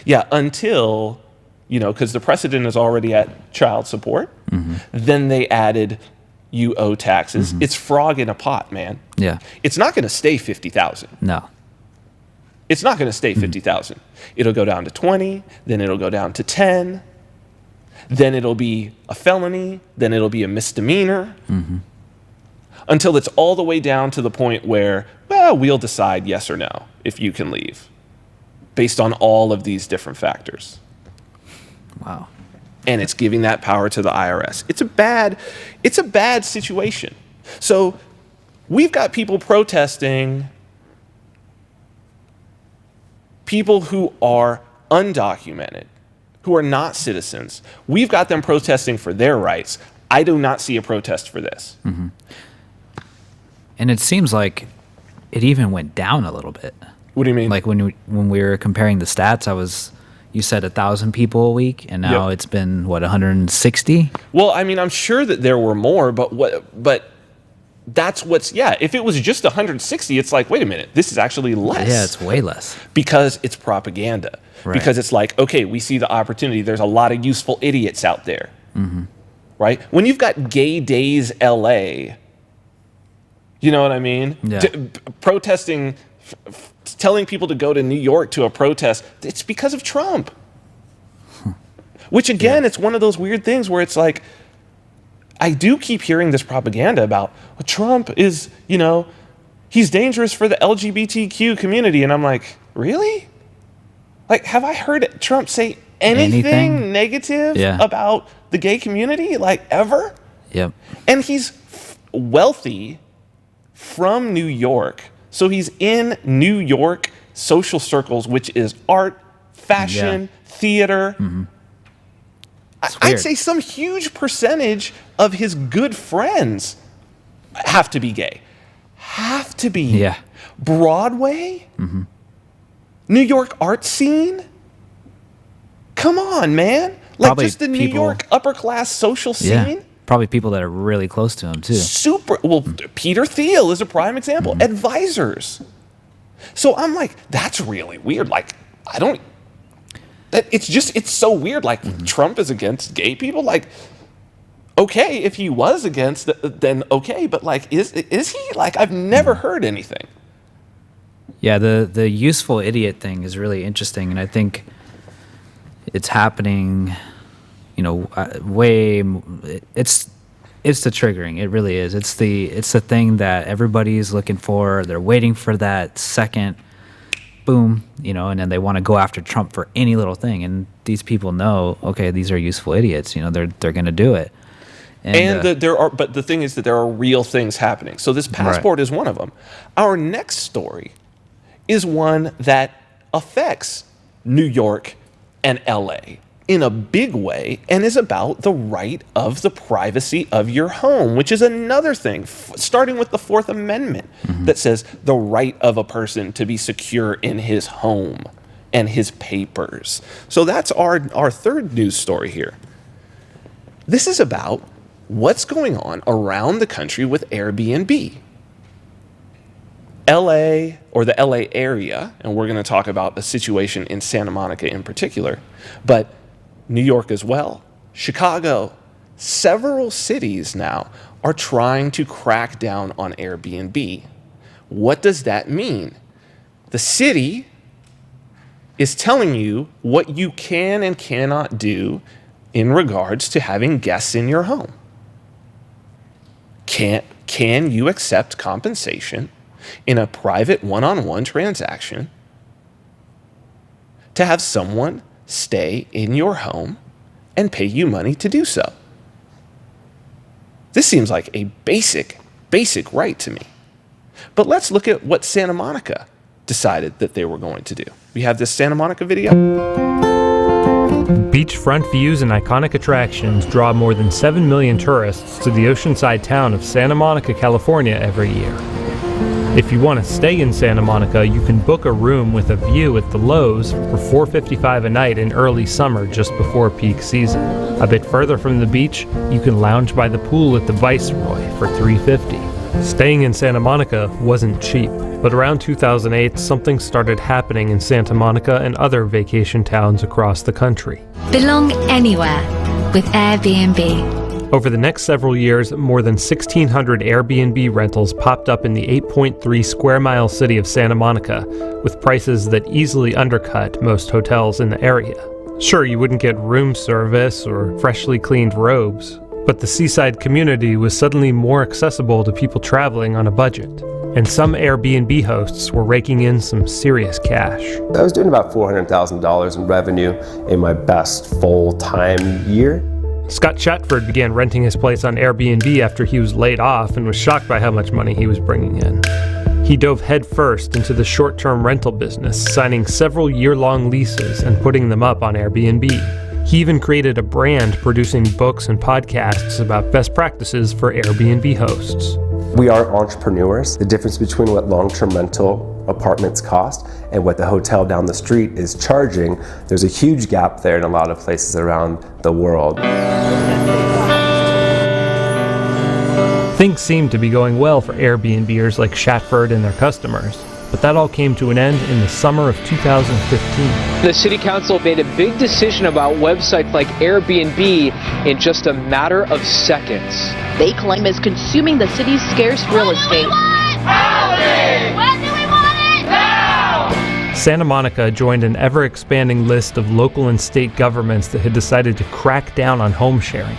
Yeah, until, because the precedent is already at child support. Then they added, you owe taxes. It's frog in a pot, man. Yeah. It's not going to stay 50,000. No. It's not going to stay 50,000. It'll go down to 20, then it'll go down to 10, then it'll be a felony, then it'll be a misdemeanor, until it's all the way down to the point where, well, we'll decide yes or no if you can leave, based on all of these different factors. Wow. And it's giving that power to the IRS. It's a bad situation. So we've got people protesting, people who are undocumented, who are not citizens. We've got them protesting for their rights. I do not see a protest for this. And it seems like it even went down a little bit. What do you mean? Like when we were comparing the stats, you said 1,000 people a week, and now Yep. it's been 160. Well, I mean, I'm sure that there were more, but that's if it was just 160, it's like, wait a minute, this is actually less. Yeah, it's way less. Because it's propaganda. Right. Because it's like, okay, we see the opportunity. There's a lot of useful idiots out there. Right? When you've got Gay Days LA, you know what I mean? Yeah. Protesting, telling people to go to New York to a protest, it's because of Trump. Which again, it's one of those weird things where it's like, I do keep hearing this propaganda about Trump is, he's dangerous for the LGBTQ community. And I'm like, really? Like, have I heard Trump say anything negative about the gay community, like, ever? Yep. And he's wealthy from New York. So he's in New York social circles, which is art, fashion, theater. I'd say some huge percentage of his good friends have to be gay. Have to be. Yeah. Broadway? New York art scene? Come on, man. Like, Probably just the New people- York upper class social scene? Yeah. Probably people that are really close to him, too. Well, Peter Thiel is a prime example. Advisors. So I'm like, that's really weird. Like, it's so weird. Like, Trump is against gay people. Like, okay, if he was against, then okay. But like, is he? Like, I've never heard anything. Yeah, the useful idiot thing is really interesting, and I think it's happening, it's the triggering. It really is. It's the thing that everybody's looking for. They're waiting for that second boom, and then they want to go after Trump for any little thing. And these people know, okay, these are useful idiots. They're going to do it. But the thing is that there are real things happening. So this passport is one of them. Our next story is one that affects New York and LA in a big way, and is about the right of the privacy of your home, which is another thing, starting with the Fourth Amendment, that says the right of a person to be secure in his home and his papers. So that's our third news story here. This is about what's going on around the country with Airbnb. LA, or the LA area, and we're going to talk about a situation in Santa Monica in particular, but New York as well, Chicago, several cities now are trying to crack down on Airbnb. What does that mean? The city is telling you what you can and cannot do in regards to having guests in your home. Can you accept compensation in a private one-on-one transaction to have someone stay in your home and pay you money to do so? This seems like a basic right to me. But let's look at what Santa Monica decided that they were going to do. We have this Santa Monica video. Beachfront views and iconic attractions draw more than 7 million tourists to the oceanside town of Santa Monica, California every year. If you want to stay in Santa Monica, you can book a room with a view at the Lowe's for $4.55 a night in early summer just before peak season. A bit further from the beach, you can lounge by the pool at the Viceroy for $3.50. Staying in Santa Monica wasn't cheap, but around 2008, something started happening in Santa Monica and other vacation towns across the country. Belong anywhere with Airbnb. Over the next several years, more than 1,600 Airbnb rentals popped up in the 8.3 square mile city of Santa Monica, with prices that easily undercut most hotels in the area. Sure, you wouldn't get room service or freshly cleaned robes, but the seaside community was suddenly more accessible to people traveling on a budget. And some Airbnb hosts were raking in some serious cash. I was doing about $400,000 in revenue in my best full-time year. Scott Shatford began renting his place on Airbnb after he was laid off and was shocked by how much money he was bringing in. He dove headfirst into the short-term rental business, signing several year-long leases and putting them up on Airbnb. He even created a brand producing books and podcasts about best practices for Airbnb hosts. We are entrepreneurs. The difference between what long-term rental apartments cost and what the hotel down the street is charging, there's a huge gap there in a lot of places around the world. Things seemed to be going well for Airbnbers like Shatford and their customers, but that all came to an end in the summer of 2015. The city council made a big decision about websites like Airbnb in just a matter of seconds. They claim is consuming the city's scarce real estate. Santa Monica joined an ever-expanding list of local and state governments that had decided to crack down on home sharing,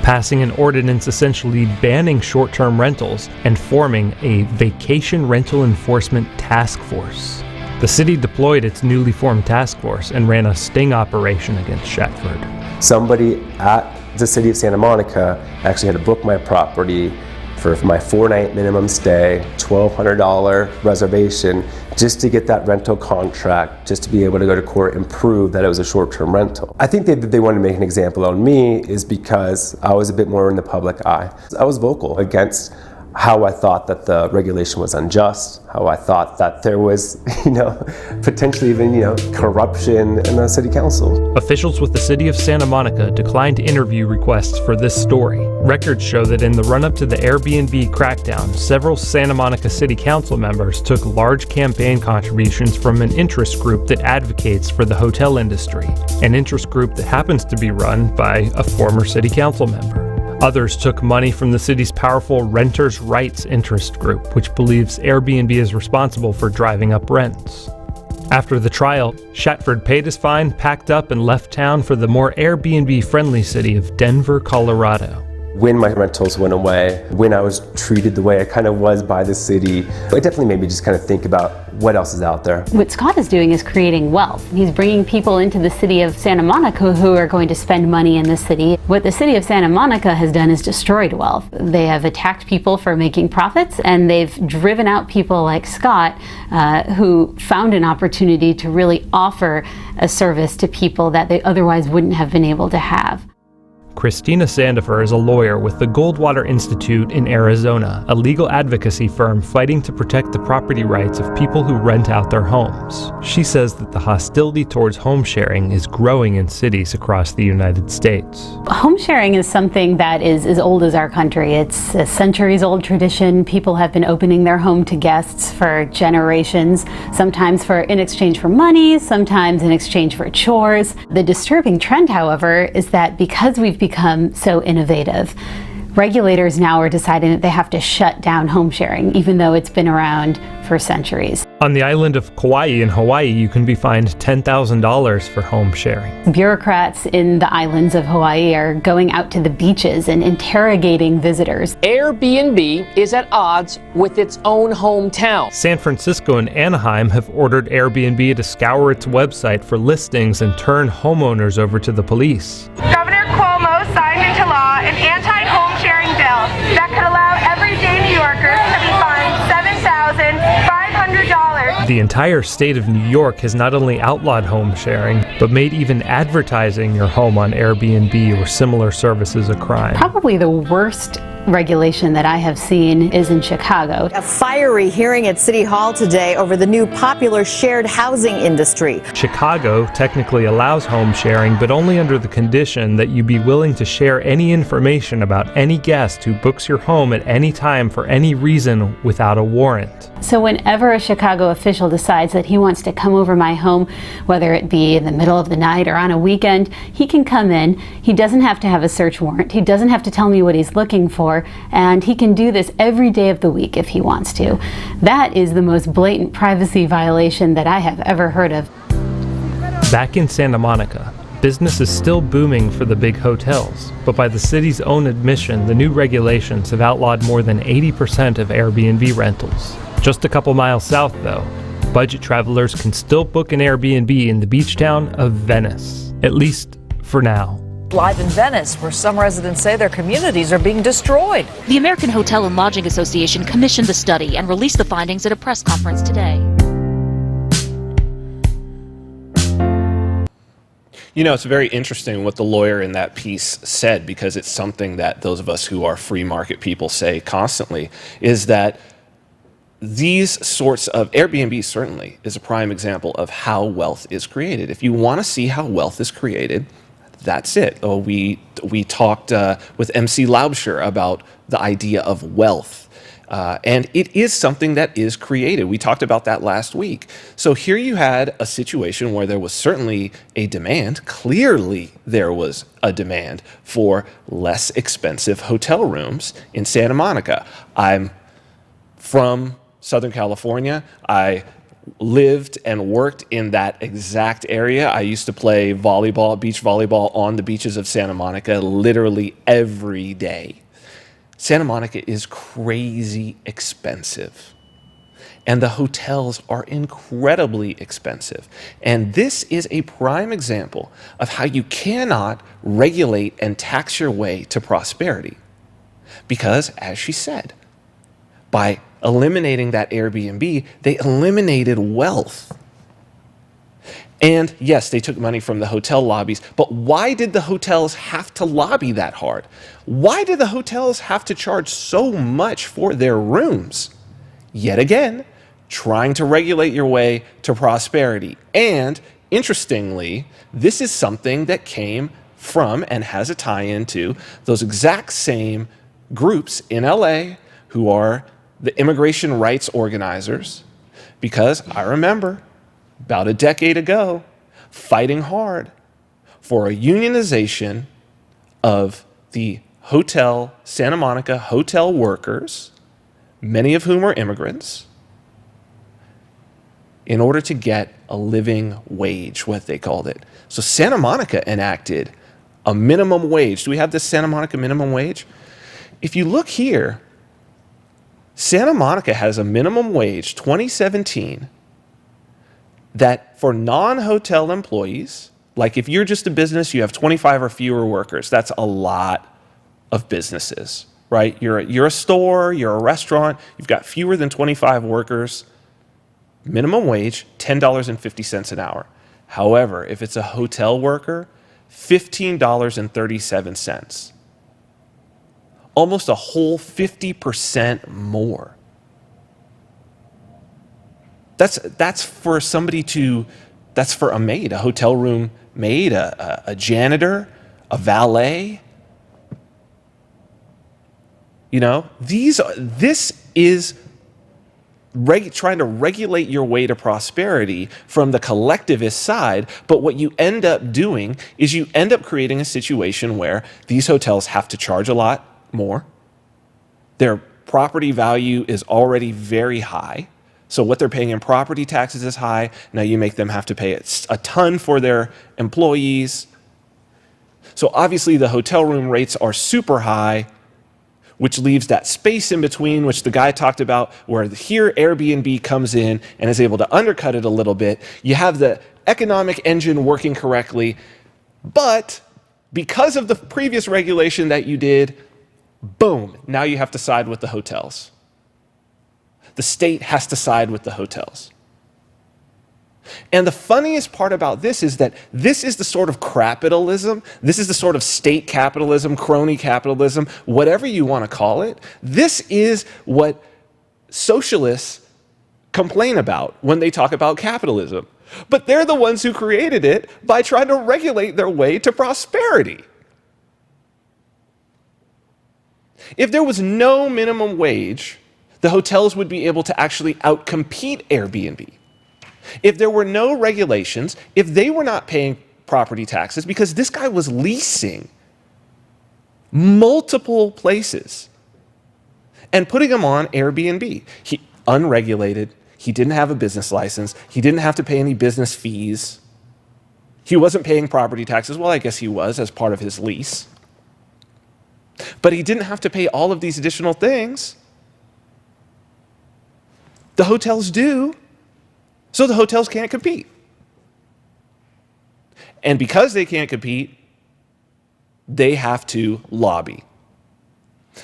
passing an ordinance essentially banning short-term rentals and forming a vacation rental enforcement task force. The city deployed its newly formed task force and ran a sting operation against Shatford. Somebody at the city of Santa Monica actually had to book my property for my 4-night minimum stay, $1,200 reservation, just to get that rental contract, just to be able to go to court and prove that it was a short-term rental. I think that they wanted to make an example on me is because I was a bit more in the public eye. I was vocal against how I thought that the regulation was unjust, how I thought that there was, potentially even, corruption in the city council. Officials with the city of Santa Monica declined interview requests for this story. Records show that in the run-up to the Airbnb crackdown, several Santa Monica city council members took large campaign contributions from an interest group that advocates for the hotel industry, an interest group that happens to be run by a former city council member. Others took money from the city's powerful Renters' Rights interest group, which believes Airbnb is responsible for driving up rents. After the trial, Shatford paid his fine, packed up, and left town for the more Airbnb-friendly city of Denver, Colorado. When my rentals went away, when I was treated the way I kind of was by the city, it definitely made me just kind of think about what else is out there. What Scott is doing is creating wealth. He's bringing people into the city of Santa Monica who are going to spend money in the city. What the city of Santa Monica has done is destroyed wealth. They have attacked people for making profits, and they've driven out people like Scott who found an opportunity to really offer a service to people that they otherwise wouldn't have been able to have. Christina Sandifer is a lawyer with the Goldwater Institute in Arizona, a legal advocacy firm fighting to protect the property rights of people who rent out their homes. She says that the hostility towards home sharing is growing in cities across the United States. Home sharing is something that is as old as our country. It's a centuries-old tradition. People have been opening their home to guests for generations, sometimes in exchange for money, sometimes in exchange for chores. The disturbing trend, however, is that because we've become so innovative, regulators now are deciding that they have to shut down home sharing, even though it's been around for centuries. On the island of Kauai in Hawaii, you can be fined $10,000 for home sharing. Bureaucrats in the islands of Hawaii are going out to the beaches and interrogating visitors. Airbnb is at odds with its own hometown. San Francisco and Anaheim have ordered Airbnb to scour its website for listings and turn homeowners over to the police. Governor Cuomo signed into law an anti-home sharing bill that could allow everyday New Yorkers to be fined $7,500 $100. The entire state of New York has not only outlawed home sharing, but made even advertising your home on Airbnb or similar services a crime. Probably the worst regulation that I have seen is in Chicago. A fiery hearing at City Hall today over the new popular shared housing industry. Chicago technically allows home sharing, but only under the condition that you be willing to share any information about any guest who books your home at any time for any reason without a warrant. So whenever a Chicago official decides that he wants to come over my home, whether it be in the middle of the night or on a weekend, he can come in. He doesn't have to have a search warrant. He doesn't have to tell me what he's looking for, and he can do this every day of the week if he wants to. That is the most blatant privacy violation that I have ever heard of. Back in Santa Monica, business is still booming for the big hotels, but by the city's own admission, the new regulations have outlawed more than 80% of Airbnb rentals. Just a couple miles south, though, budget travelers can still book an Airbnb in the beach town of Venice, at least for now. Live in Venice, where some residents say their communities are being destroyed. The American Hotel and Lodging Association commissioned the study and released the findings at a press conference today. You know, it's very interesting what the lawyer in that piece said, because it's something that those of us who are free market people say constantly, is that these sorts of Airbnb certainly is a prime example of how wealth is created. If you want to see how wealth is created, that's it. We talked with MC Laubscher about the idea of wealth. And it is something that is created. We talked about that last week. So here you had a situation where there was certainly a demand. Clearly there was a demand for less expensive hotel rooms in Santa Monica. I'm from Southern California. I lived and worked in that exact area. I used to play volleyball, beach volleyball on the beaches of Santa Monica literally every day. Santa Monica is crazy expensive, and the hotels are incredibly expensive. And this is a prime example of how you cannot regulate and tax your way to prosperity. Because, as she said, by eliminating that Airbnb, they eliminated wealth. And yes, they took money from the hotel lobbies, but why did the hotels have to lobby that hard? Why did the hotels have to charge so much for their rooms? Yet again, trying to regulate your way to prosperity. And interestingly, this is something that came from and has a tie-in to those exact same groups in LA who are the immigration rights organizers, because I remember about a decade ago fighting hard for a unionization of the hotel, Santa Monica hotel workers, many of whom are immigrants, in order to get a living wage, what they called it. So Santa Monica enacted a minimum wage. Do we have this Santa Monica minimum wage? If you look here, Santa Monica has a minimum wage, 2017, that for non-hotel employees, like if you're just a business, you have 25 or fewer workers. That's a lot of businesses, right? You're a store, you're a restaurant, you've got fewer than 25 workers. Minimum wage, $10.50 an hour. However, if it's a hotel worker, $15.37. Almost a whole 50% more. That's for somebody that's for a maid, a hotel room maid, a janitor, a valet. You know, this is trying to regulate your way to prosperity from the collectivist side, but what you end up doing is you end up creating a situation where these hotels have to charge a lot more. Their property value is already very high. So what they're paying in property taxes is high. Now you make them have to pay a ton for their employees. So obviously the hotel room rates are super high, which leaves that space in between, which the guy talked about, where here Airbnb comes in and is able to undercut it a little bit. You have the economic engine working correctly, but because of the previous regulation that you did, boom, now you have to side with the hotels. the state has to side with the hotels. And the funniest part about this is that this is the sort of capitalism, this is the sort of state capitalism, crony capitalism, whatever you want to call it. This is what socialists complain about when they talk about capitalism. But they're the ones who created it by trying to regulate their way to prosperity. If there was no minimum wage, the hotels would be able to actually outcompete Airbnb. If there were no regulations, if they were not paying property taxes, because this guy was leasing multiple places and putting them on Airbnb. He unregulated, he didn't have a business license, he didn't have to pay any business fees. He wasn't paying property taxes. Well, I guess he was as part of his lease. But he didn't have to pay all of these additional things. The hotels do. So the hotels can't compete. And because they can't compete, they have to lobby.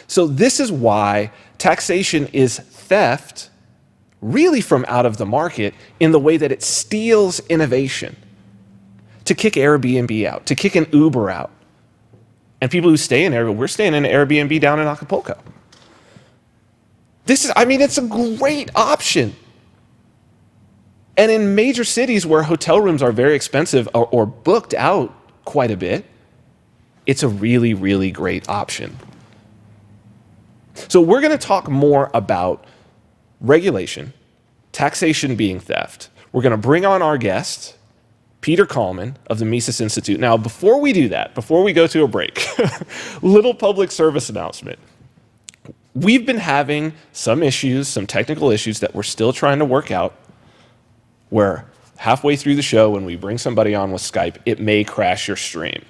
So this is why taxation is theft, really from out of the market, in the way that it steals innovation. To kick Airbnb out, to kick an Uber out. And people who stay in Airbnb, we're staying in an Airbnb down in Acapulco. It's a great option. And in major cities where hotel rooms are very expensive or booked out quite a bit, it's a really, really great option. So we're going to talk more about regulation, taxation being theft. We're going to bring on our guest, Peter Kallman of the Mises Institute. Now, before we do that, before we go to a break, little public service announcement. We've been having some issues, some technical issues that we're still trying to work out, where halfway through the show, when we bring somebody on with Skype, it may crash your stream.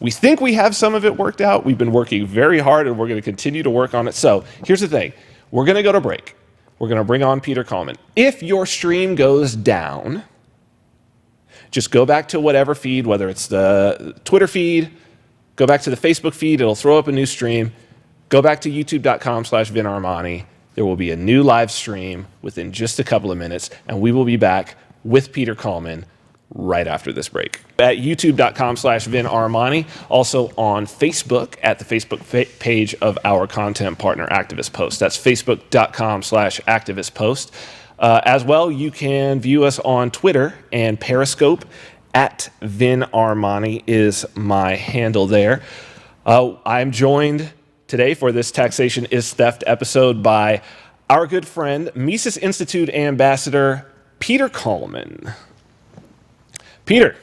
We think we have some of it worked out. We've been working very hard, and we're going to continue to work on it. So here's the thing. We're going to go to break. We're going to bring on Peter Kallman. If your stream goes down, just go back to whatever feed, whether it's the Twitter feed, go back to the Facebook feed. It'll throw up a new stream. Go back to youtube.com/Vin Armani. There will be a new live stream within just a couple of minutes, and we will be back with Peter Kallman right after this break. At youtube.com/Vin Armani, also on Facebook at the Facebook page of our content partner, Activist Post. That's facebook.com/Activist Post. As well, you can view us on Twitter and Periscope. At Vin Armani is my handle there. I'm joined today for this Taxation is Theft episode by our good friend, Mises Institute Ambassador Peter Kallman. Peter.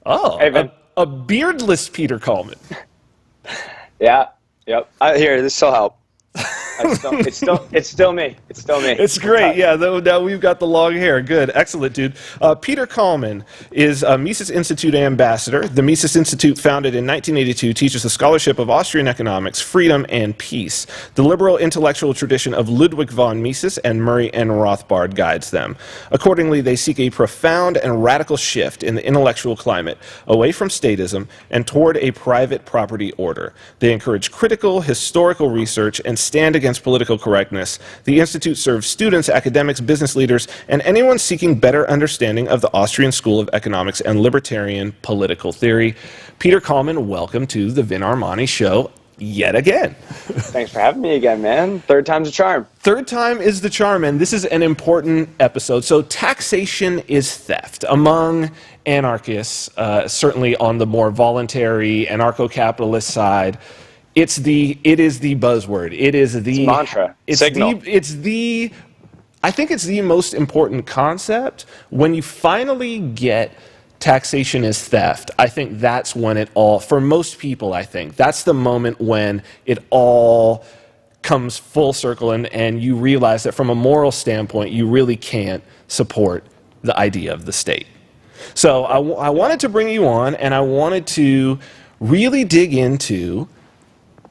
Oh, hey, a beardless Peter Kallman. Yeah, yep. Here, this will help. It's still me. It's still me. It's great. Yeah, now we've got the long hair. Good. Excellent, dude. Peter Kallman is a Mises Institute ambassador. The Mises Institute, founded in 1982, teaches the scholarship of Austrian economics, freedom, and peace. The liberal intellectual tradition of Ludwig von Mises and Murray and Rothbard guides them. Accordingly, they seek a profound and radical shift in the intellectual climate, away from statism and toward a private property order. They encourage critical, historical research and stand against political correctness. The Institute serves students, academics, business leaders, and anyone seeking better understanding of the Austrian School of Economics and libertarian political theory. Peter Kallman, welcome to the Vin Armani Show yet again. Thanks for having me again, man. Third time's a charm. Third time is the charm, and this is an important episode. So taxation is theft. Among anarchists, certainly on the more voluntary anarcho-capitalist side, it is the buzzword. It is the mantra. Signal. I think it's the most important concept. When you finally get taxation is theft, I think that's when it all, for most people, I think, that's the moment when it all comes full circle and you realize that from a moral standpoint, you really can't support the idea of the state. So I wanted to bring you on, and I wanted to really dig into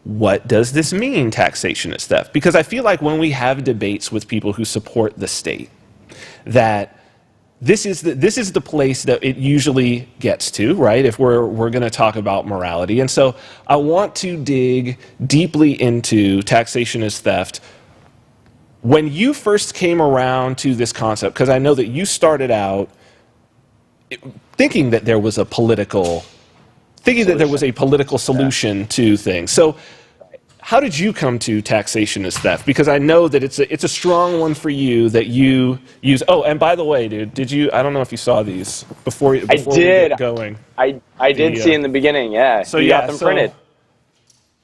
what does this mean, taxation is theft? Because I feel like when we have debates with people who support the state, that this is the place that it usually gets to, right? If we're going to talk about morality. And so I want to dig deeply into taxation is theft When you first came around to this concept, because I know that you started out thinking that there was a political solution to things. So how did you come to taxation as theft? Because I know that it's a strong one for you that you use. Oh, and by the way, dude, did you? I don't know if you saw these before we get going. I did see in the beginning. Yeah. So you got them printed.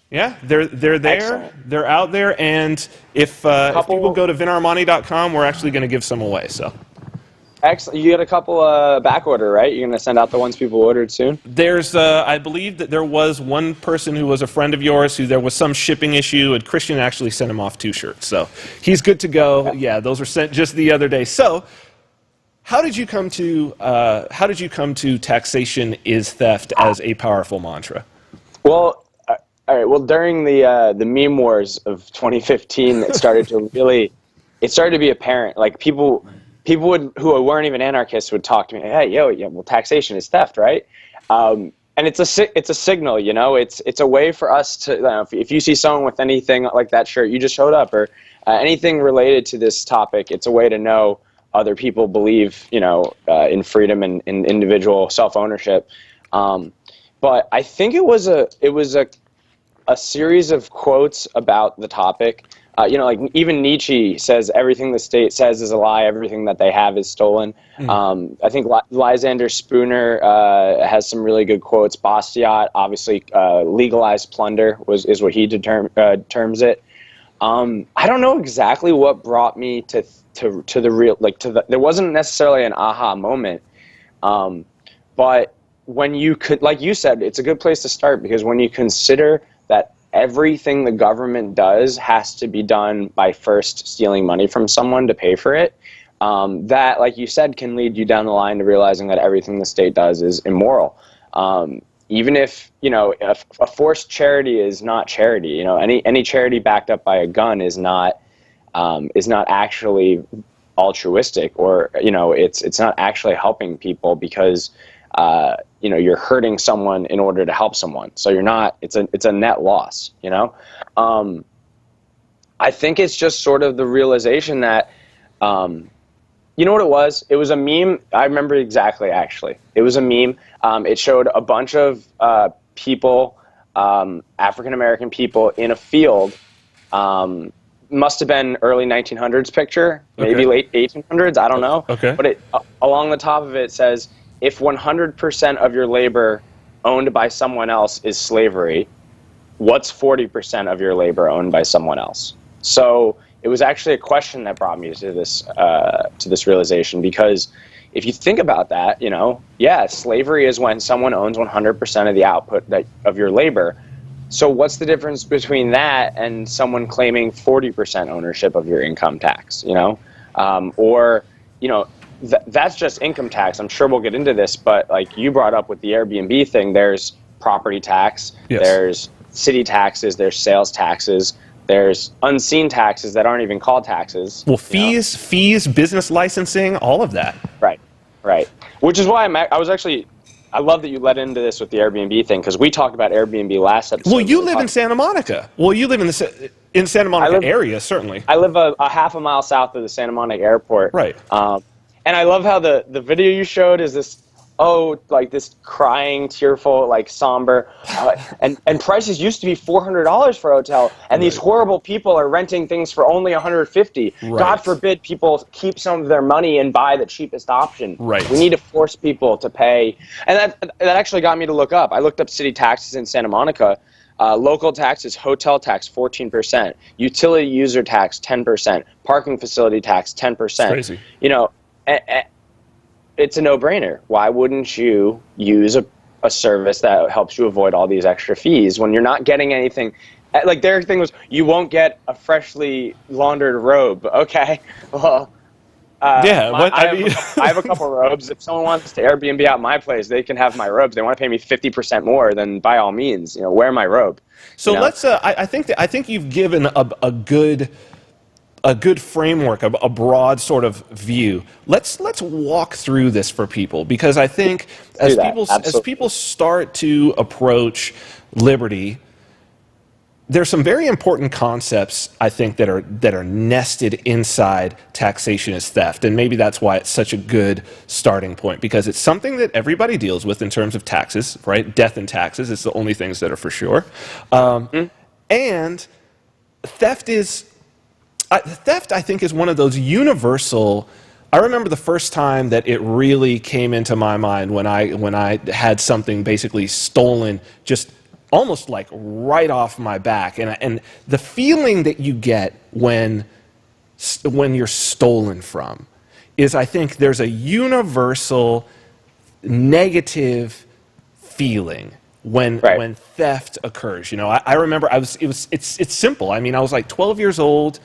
Yeah, they're there. Excellent. They're out there, and if people go to vinarmani.com, we're actually going to give some away. So. Excellent. You got a couple back order, right? You're going to send out the ones people ordered soon? There's, I believe that there was one person who was a friend of yours who there was some shipping issue, and Christian actually sent him off 2 shirts. So he's good to go. Yeah, those were sent just the other day. So how did you come to taxation is theft as a powerful mantra? Well, all right. Well, during the meme wars of 2015, it started to be apparent. Like people who weren't even anarchists would talk to me. Hey, well, taxation is theft, right? And it's a signal, you know. It's a way for us to, if you see someone with anything like that shirt you just showed up, or anything related to this topic, it's a way to know other people believe, in freedom and in individual self-ownership. But I think it was a series of quotes about the topic. Like even Nietzsche says everything the state says is a lie, everything that they have is stolen. I think Lysander Spooner has some really good quotes. Bastiat, obviously, legalized plunder is what he terms it. I don't know exactly what brought me to the real, there wasn't necessarily an aha moment. But when you could, like you said, it's a good place to start, because when you consider that everything the government does has to be done by first stealing money from someone to pay for it, that, like you said, can lead you down the line to realizing that everything the state does is immoral. Even if, a forced charity is not charity, any charity backed up by a gun is not actually altruistic, or, it's not actually helping people, because you're hurting someone in order to help someone. So you're not, it's a net loss, I think it's just sort of the realization that, you know what it was? It was a meme. I remember exactly, actually. It was a meme. It showed a bunch of people, African-American people in a field. Must have been early 1900s picture, maybe late 1800s, I don't know. Okay. But along the top of it says, if 100% of your labor owned by someone else is slavery, what's 40% of your labor owned by someone else? So it was actually a question that brought me to this realization, because if you think about that, slavery is when someone owns 100% of the output of your labor. So what's the difference between that and someone claiming 40% ownership of your income tax, that's just income tax. I'm sure we'll get into this, but like you brought up with the Airbnb thing, there's property tax, there's city taxes, there's sales taxes, there's unseen taxes that aren't even called taxes. Well, fees, business licensing, all of that. Right. Which is why I love that you led into this with the Airbnb thing, because we talked about Airbnb last episode. Well, you live in Santa Monica. Well, you live in the Santa Monica area, certainly. I live a half a mile south of the Santa Monica airport. Right. And I love how the video you showed is this, this crying, tearful, somber. And prices used to be $400 for a hotel, and these horrible people are renting things for only $150. Right. God forbid people keep some of their money and buy the cheapest option. Right. We need to force people to pay. And that actually got me to look up. I looked up city taxes in Santa Monica. Local taxes, hotel tax, 14%. Utility user tax, 10%. Parking facility tax, 10%. It's crazy. It's a no-brainer. Why wouldn't you use a service that helps you avoid all these extra fees when you're not getting anything? Like their thing was, you won't get a freshly laundered robe. Okay, well, I have a couple robes. If someone wants to Airbnb out my place, they can have my robes. They want to pay me 50% more, then by all means, wear my robe. So let's. I think you've given a good framework, a broad sort of view. Let's walk through this for people, because I think as people start to approach liberty, there's some very important concepts, I think, that are nested inside taxation as theft, and maybe that's why it's such a good starting point, because it's something that everybody deals with in terms of taxes, right? Death and taxes is the only things that are for sure. And theft, I think, is one of those universal. I remember the first time that it really came into my mind when I had something basically stolen, just almost like right off my back, and the feeling that you get when you're stolen from is, I think, there's a universal negative feeling when theft occurs. You know, I remember it's simple. I mean, I was like 12 years old.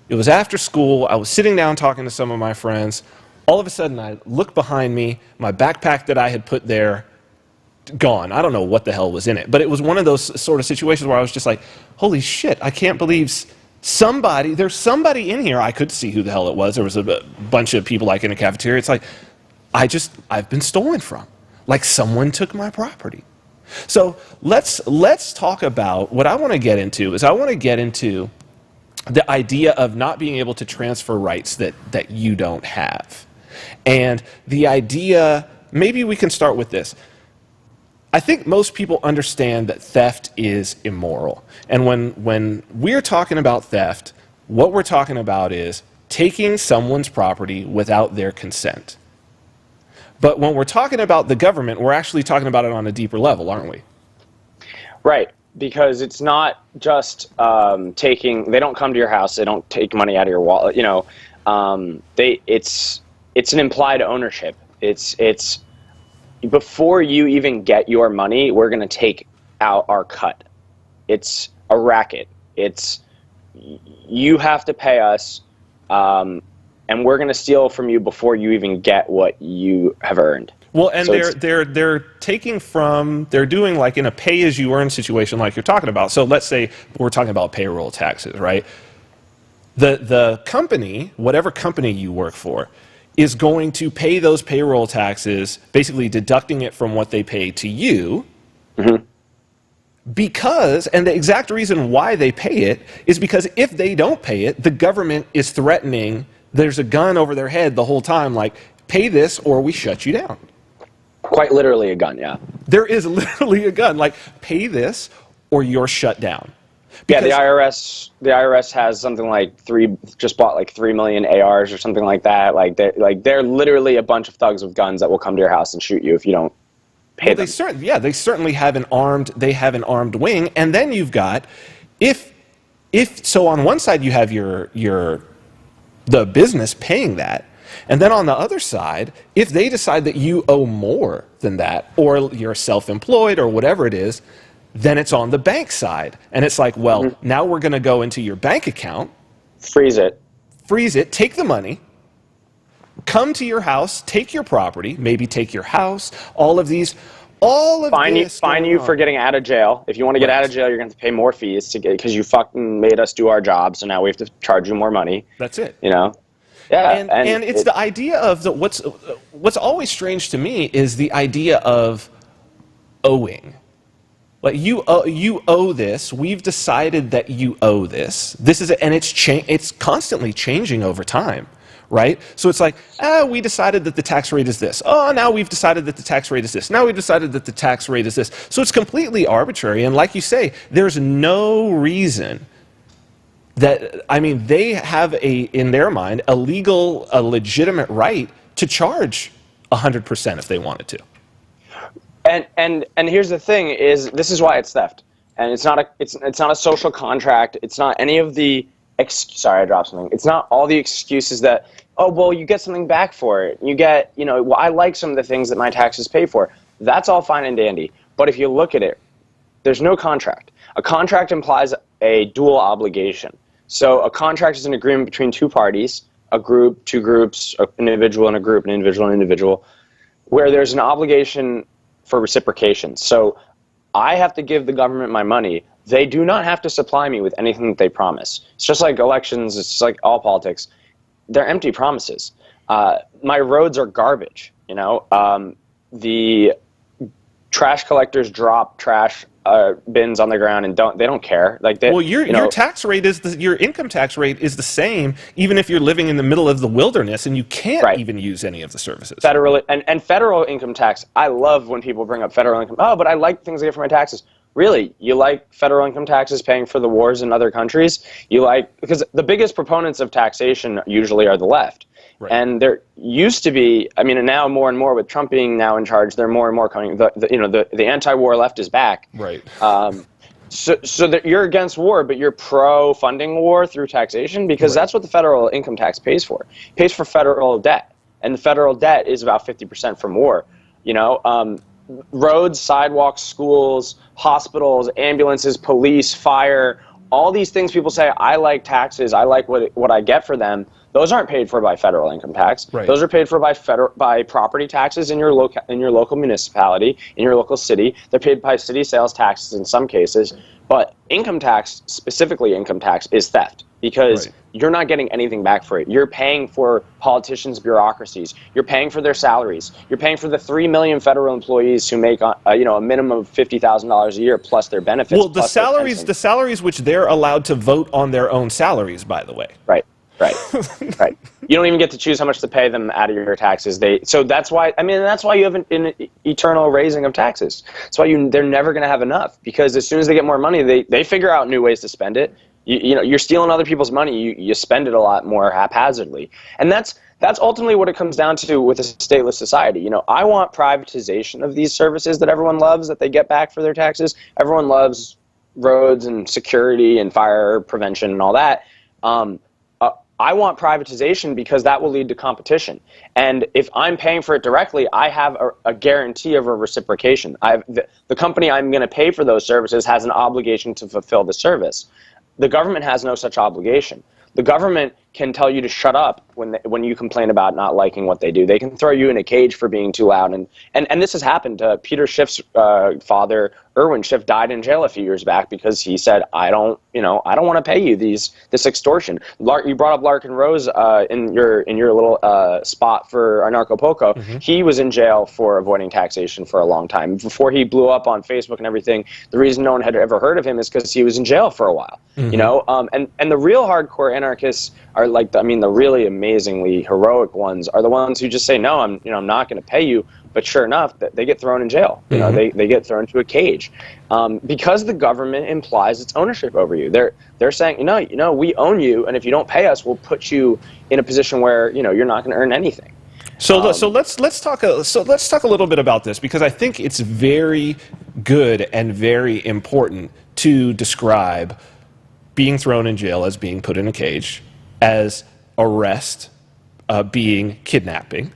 It was after school. I was sitting down talking to some of my friends. All of a sudden, I looked behind me. My backpack that I had put there, gone. I don't know what the hell was in it, but it was one of those sort of situations where I was just like, holy shit, I can't believe there's somebody in here. I could see who the hell it was. There was a bunch of people like in a cafeteria. It's like, I've been stolen from. Like someone took my property. So let's talk about what I want to get into the idea of not being able to transfer rights that you don't have. And the idea, maybe we can start with this. I think most people understand that theft is immoral. And when we're talking about theft, what we're talking about is taking someone's property without their consent. But when we're talking about the government, we're actually talking about it on a deeper level, aren't we? Right, because it's not just taking. They don't come to your house. They don't take money out of your wallet. You know, it's an implied ownership. It's before you even get your money, we're going to take out our cut. It's a racket. It's you have to pay us, and we're going to steal from you before you even get what you have earned. Well, and so they're taking from, they're doing like in a pay-as-you-earn situation like you're talking about. So let's say we're talking about payroll taxes, right? The company, whatever company you work for, is going to pay those payroll taxes, basically deducting it from what they pay to you, because, and the exact reason why they pay it is because if they don't pay it, the government is threatening, there's a gun over their head the whole time, like, pay this or we shut you down. Quite literally a gun, yeah. There is literally a gun, like, pay this or you're shut down. Because yeah, the IRS has something like just bought like 3 million ARs or something like that. They're literally a bunch of thugs with guns that will come to your house and shoot you if you don't pay them. They certainly have an armed wing, and then you've got if so on one side you have the business paying that, and then on the other side, if they decide that you owe more than that, or you're self-employed or whatever it is, then it's on the bank side. And it's like, well, now we're going to go into your bank account. Freeze it, take the money, come to your house, take your property, maybe take your house, fine you for getting out of jail. If you want to get out of jail, you're going to have to pay more fees to get, because you fucking made us do our job, so now we have to charge you more money. That's it. You know? Yeah. And it's the idea of what's always strange to me is the idea of owing. Like you owe this. We've decided that you owe this. It's constantly changing over time, right? So it's like, we decided that the tax rate is this. Oh, now we've decided that the tax rate is this. Now we've decided that the tax rate is this. So it's completely arbitrary. And like you say, there's no reason that, I mean, they have in their mind a legitimate right to charge 100% if they wanted to. And here's the thing: is this is why it's theft, and it's not a social contract. It's not any of the sorry, I dropped something. It's not all the excuses that, oh well, you get something back for it. You get, well, I like some of the things that my taxes pay for. That's all fine and dandy. But if you look at it, there's no contract. A contract implies a dual obligation. So a contract is an agreement between two parties, a group, two groups, an individual and a group, an individual and individual, where there's an obligation for reciprocation. So I have to give the government my money. They do not have to supply me with anything that they promise. It's just like elections. It's just like all politics. They're empty promises. My roads are garbage. The trash collectors drop trash bins on the ground and they don't care. Like your tax rate your income tax rate is the same, even if you're living in the middle of the wilderness and you can't even use any of the services. Federal income tax. I love when people bring up federal income. Oh, but I like things I get for my taxes. Really? You like federal income taxes paying for the wars in other countries? Because the biggest proponents of taxation usually are the left. Right. And there used to be, and now more and more with Trump being now in charge, they're more and more coming. The anti-war left is back. Right. So that you're against war, but you're pro-funding war through taxation, because that's what the federal income tax pays for. It pays for federal debt, and the federal debt is about 50% from war. Roads, sidewalks, schools, hospitals, ambulances, police, fire, all these things people say, I like taxes, I like what I get for them. Those aren't paid for by federal income tax. Right. Those are paid for by property taxes in your local municipality, in your local city. They're paid by city sales taxes in some cases. But income tax, specifically income tax, is theft, because you're not getting anything back for it. You're paying for politicians' bureaucracies. You're paying for their salaries. You're paying for the 3 million federal employees who make a minimum of $50,000 a year plus their benefits. Well, the salaries which they're allowed to vote on their own salaries, by the way. Right. Right. You don't even get to choose how much to pay them out of your taxes. So that's why you have an eternal raising of taxes. That's why they're never going to have enough, because as soon as they get more money, they figure out new ways to spend it. You're stealing other people's money. You spend it a lot more haphazardly, and that's ultimately what it comes down to with a stateless society. I want privatization of these services that everyone loves, that they get back for their taxes. Everyone loves roads and security and fire prevention and all that. I want privatization because that will lead to competition. And if I'm paying for it directly, I have a guarantee of a reciprocation. The company I'm going to pay for those services has an obligation to fulfill the service. The government has no such obligation. The government can tell you to shut up when you complain about not liking what they do. They can throw you in a cage for being too loud. And this has happened. Peter Schiff's father, Erwin Schiff, died in jail a few years back because he said, I don't want to pay you this extortion. You brought up Larkin Rose in your little spot for Anarcho-Poco. Mm-hmm. He was in jail for avoiding taxation for a long time. Before he blew up on Facebook and everything, the reason no one had ever heard of him is because he was in jail for a while. Mm-hmm. And the real hardcore anarchists are the really amazingly heroic ones are the ones who just say, no, I'm not going to pay you. But sure enough, they get thrown in jail. They get thrown into a cage because the government implies its ownership over you. They're saying, we own you, and if you don't pay us, we'll put you in a position where you're not going to earn anything. So let's talk a little bit about this, because I think it's very good and very important to describe being thrown in jail as being put in a cage, as arrest being kidnapping.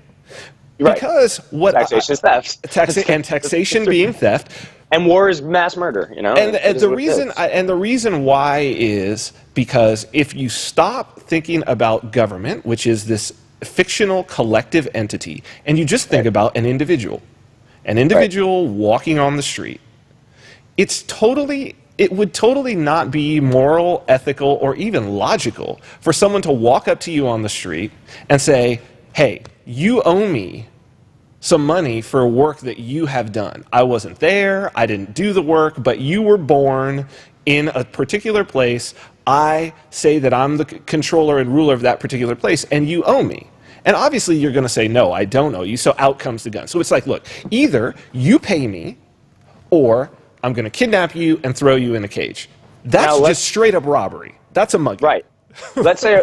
Right. Because taxation is theft, taxation being theft, and war is mass murder. And the reason why is because if you stop thinking about government, which is this fictional collective entity, and you just think about an individual walking on the street, it would totally not be moral, ethical, or even logical for someone to walk up to you on the street and say, hey, you owe me some money for work that you have done. I wasn't there, I didn't do the work, but you were born in a particular place. I say that I'm the controller and ruler of that particular place, and you owe me. And obviously you're going to say, no, I don't owe you, so out comes the gun. So it's like, look, either you pay me, or I'm going to kidnap you and throw you in a cage. That's just straight up robbery. That's a mugging. Right. let's say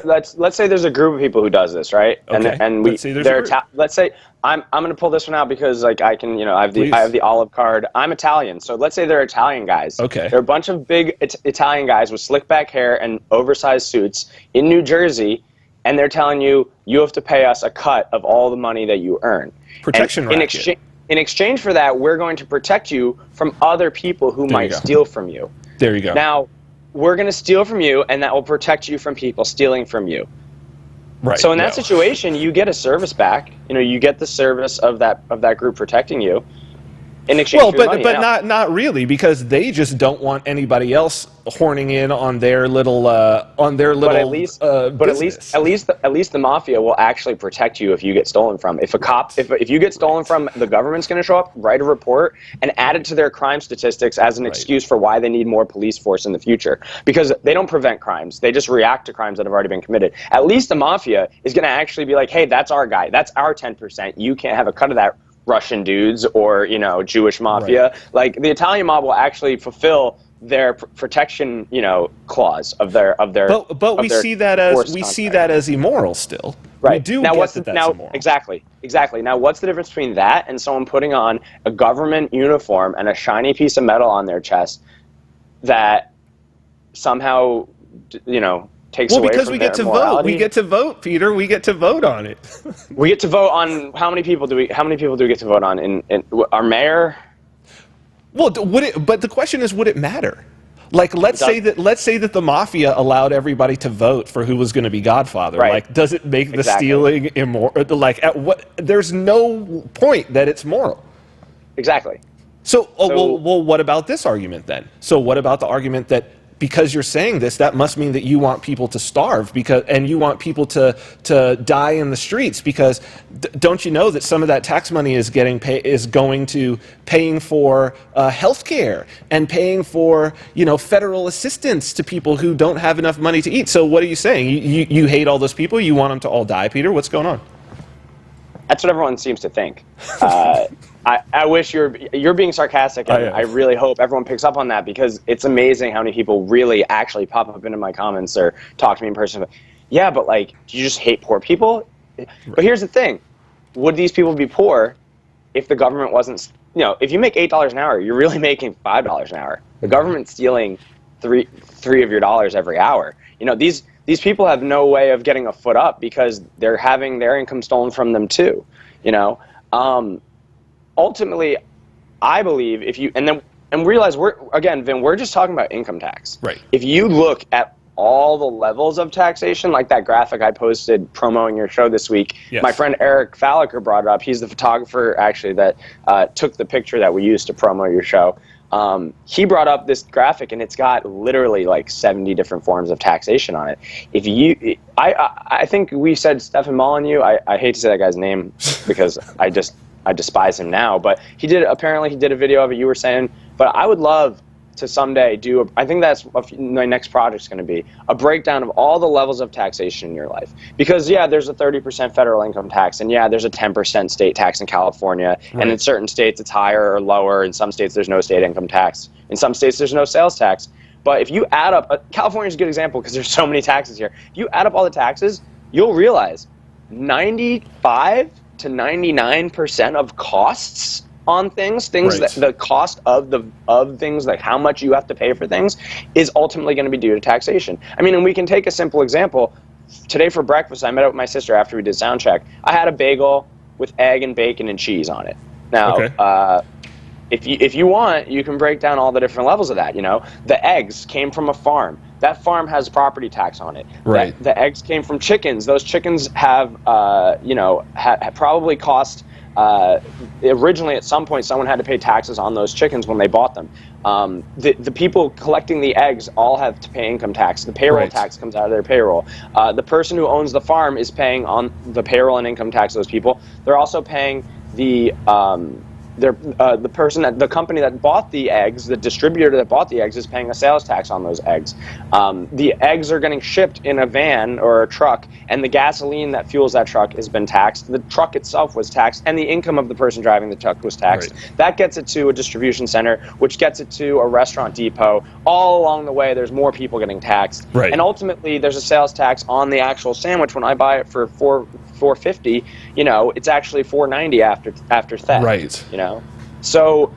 there's a group of people who does this, right? Okay. And let's say I'm going to pull this one out because I can, I have the olive card. I'm Italian, so let's say they're Italian guys. Okay. They're a bunch of big Italian guys with slick back hair and oversized suits in New Jersey, and they're telling you have to pay us a cut of all the money that you earn. Protection racket. In exchange for that, we're going to protect you from other people who might steal from you. There you go. Now, we're going to steal from you, and that will protect you from people stealing from you. Right. So in that situation, you get a service back. You get the service of that group protecting you. in exchange for money. But not really, because they just don't want anybody else horning in on their little But at least the mafia will actually protect you if you get stolen from. If you get stolen from, the government's going to show up, write a report, and add it to their crime statistics as an excuse for why they need more police force in the future. Because they don't prevent crimes; they just react to crimes that have already been committed. At least the mafia is going to actually be like, "Hey, that's our guy. That's our 10%. You can't have a cut of that." Russian dudes or Jewish mafia. Right. Like the Italian mob will actually fulfill their protection clause of their but we see that as immoral still. Right. We do now, get that's immoral. Exactly. Now, what's the difference between that and someone putting on a government uniform and a shiny piece of metal on their chest that somehow takes away because from we their get to morality? vote. We get to vote, Peter. We get to vote on it. We get to vote on how many people do we get to vote on in our mayor? Well, but the question is, would it matter? Like, let's say that the mafia allowed everybody to vote for who was going to be Godfather. Right. Like, does it make the stealing immoral? Like, there's no point that it's moral. Exactly. So what about this argument then? So what about the argument that because you're saying this, that must mean that you want people to starve and you want people to die in the streets because don't you know that some of that tax money is going to paying for health care and paying for federal assistance to people who don't have enough money to eat. So what are you saying? You hate all those people? You want them to all die, Peter? What's going on? That's what everyone seems to think. I wish you're being sarcastic, and I really hope everyone picks up on that because it's amazing how many people really actually pop up into my comments or talk to me in person. Yeah, but do you just hate poor people? Right. But here's the thing: would these people be poor if the government wasn't? If you make $8 an hour, you're really making $5 an hour. The government's stealing three of your dollars every hour. These people have no way of getting a foot up because they're having their income stolen from them too. Ultimately, I believe and realize Vin, we're just talking about income tax. Right. If you look at all the levels of taxation, like that graphic I posted promoting your show this week, yes. My friend Eric Falliker brought it up. He's the photographer actually that took the picture that we used to promote your show. He brought up this graphic, and it's got literally 70 different forms of taxation on it. I think we said Stefan Molyneux. I hate to say that guy's name because I despise him now, but he did a video of it, you were saying, but I would love to someday I think that's what my next project's going to be, a breakdown of all the levels of taxation in your life. Because there's a 30% federal income tax, and there's a 10% state tax in California, right. And in certain states it's higher or lower, in some states there's no state income tax, in some states there's no sales tax. But if you add up, California's a good example because there's so many taxes here. If you add up all the taxes, you'll realize 95 to 99% of costs on things right. That the cost of things, like how much you have to pay for things, is ultimately going to be due to taxation. I mean, and we can take a simple example. Today for breakfast, I met up with my sister after we did sound check. I had a bagel with egg and bacon and cheese on it. Now, okay. If you want, you can break down all the different levels of that. The eggs came from a farm. That farm has property tax on it. Right. The eggs came from chickens. Those chickens have, probably cost. Originally, at some point, someone had to pay taxes on those chickens when they bought them. The people collecting the eggs all have to pay income tax. The payroll right. tax comes out of their payroll. The person who owns the farm is paying on the payroll and income tax of those people. They're also paying the company that bought the eggs, the distributor that bought the eggs, is paying a sales tax on those eggs. The eggs are getting shipped in a van or a truck, and the gasoline that fuels that truck has been taxed. The truck itself was taxed, and the income of the person driving the truck was taxed. Right. That gets it to a distribution center, which gets it to a restaurant depot. All along the way, there's more people getting taxed. Right. And ultimately, there's a sales tax on the actual sandwich. When I buy it for $4.50, it's actually $4.90 after theft. Right. So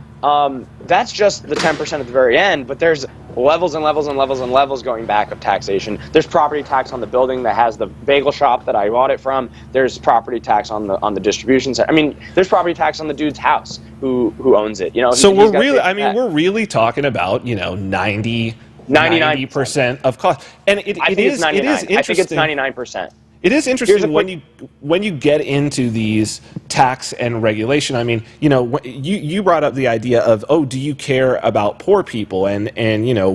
that's just the 10% at the very end, but there's levels and levels and levels and levels going back of taxation. There's property tax on the building that has the bagel shop that I bought it from. There's property tax on the distribution center. I mean, there's property tax on the dude's house who owns it. So we're really talking about 90% of cost, and it is interesting. I think it's 99%. It is interesting when you get into these tax and regulation. I mean, you brought up the idea of, do you care about poor people? And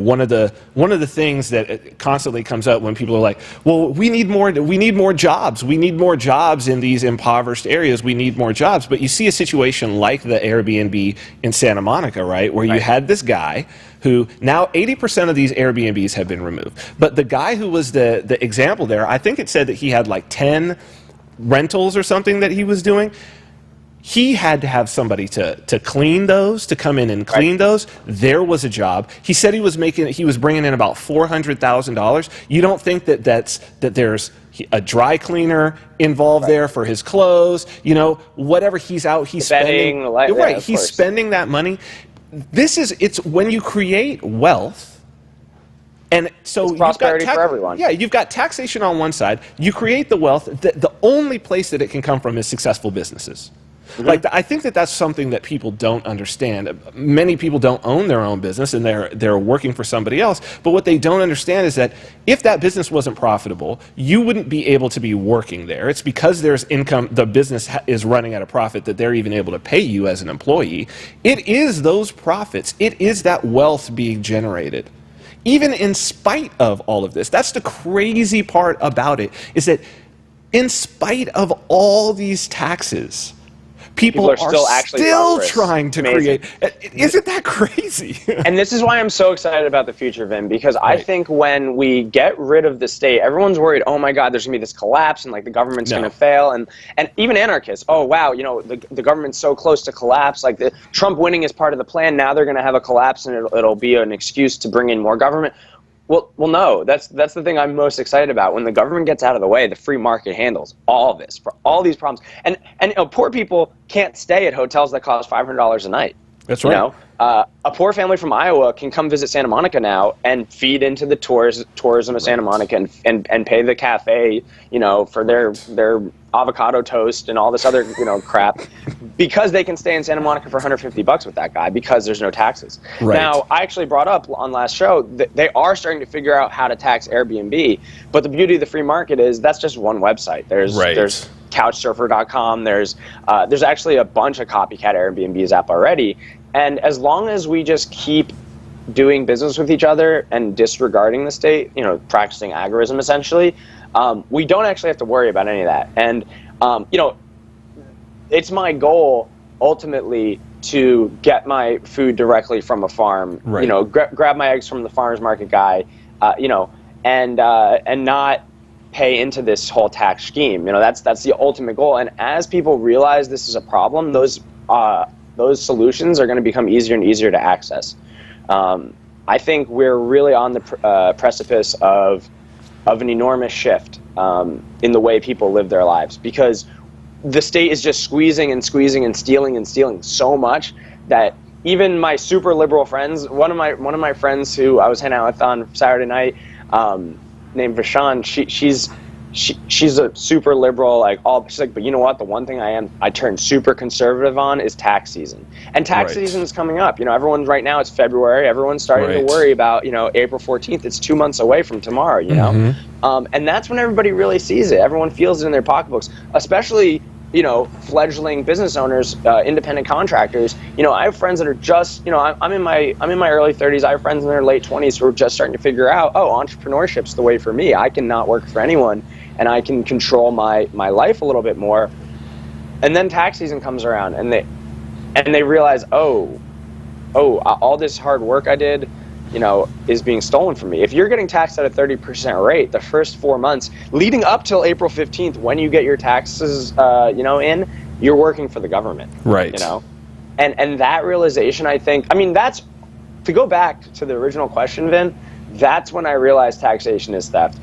one of the things that constantly comes up when people are like, well, we need more jobs. We need more jobs in these impoverished areas. We need more jobs. But you see a situation like the Airbnb in Santa Monica, right, where you had this guy who now 80% of these Airbnbs have been removed. But the guy who was the example there, I think it said that he had like 10 rentals or something that he was doing. He had to have somebody to clean those, to come in and clean those. There was a job. He said he was bringing in about $400,000. You don't think that there's a dry cleaner involved there for his clothes, whatever he's out, he's spending. He's spending that money. It's when you create wealth, and so it's prosperity for everyone. Yeah, you've got taxation on one side. You create the wealth. The only place that it can come from is successful businesses. Mm-hmm. I think that's something that people don't understand. Many people don't own their own business, and they're working for somebody else. But what they don't understand is that if that business wasn't profitable, you wouldn't be able to be working there. It's because there's income, the business is running at a profit, that they're even able to pay you as an employee. It is those profits. It is that wealth being generated. Even in spite of all of this. That's the crazy part about it, is that in spite of all these taxes, people are still trying to create. Isn't that crazy? And this is why I'm so excited about the future, Vin, because I think when we get rid of the state, everyone's worried, oh my God, there's going to be this collapse and the government's going to fail. And even anarchists, oh wow, the government's so close to collapse. Trump winning is part of the plan. Now they're going to have a collapse and it'll be an excuse to bring in more government. Well, no, that's the thing I'm most excited about. When the government gets out of the way, the free market handles all of this, for all these problems. And poor people can't stay at hotels that cost $500 a night. That's right. A poor family from Iowa can come visit Santa Monica now and feed into the tourism of Santa Monica and pay the cafe, for their avocado toast and all this other, crap, because they can stay in Santa Monica for $150 with that guy because there's no taxes. Right. Now, I actually brought up on last show that they are starting to figure out how to tax Airbnb, but the beauty of the free market is that's just one website. There's Couchsurfer.com. There's actually a bunch of copycat Airbnbs up already. And as long as we just keep doing business with each other and disregarding the state, practicing agorism essentially, we don't actually have to worry about any of that. And, it's my goal ultimately to get my food directly from a farm, grab my eggs from the farmer's market guy, and not pay into this whole tax scheme. That's the ultimate goal. And as people realize this is a problem, those solutions are going to become easier and easier to access. I think we're really on the precipice of an enormous shift in the way people live their lives, because the state is just squeezing and squeezing and stealing so much that even my super liberal friends, one of my friends who I was hanging out with on Saturday night, named Vishan, she's a super liberal, she's like, but you know what? The one thing I turned super conservative on is tax season. And tax season is coming up. everyone's right now, it's February. Everyone's starting to worry about, April 14th. It's 2 months away from tomorrow, and that's when everybody really sees it. Everyone feels it in their pocketbooks, especially, fledgling business owners, independent contractors. I have friends that are just, I'm in my early 30s. I have friends in their late 20s who are just starting to figure out, entrepreneurship's the way for me. I can not work for anyone, and I can control my life a little bit more. And then tax season comes around, and they realize, all this hard work I did, is being stolen from me. If you're getting taxed at a 30% rate the first 4 months leading up till April 15th, when you get your taxes, in, you're working for the government. Right. And that realization, I think, that's, to go back to the original question, Vin, that's when I realized taxation is theft.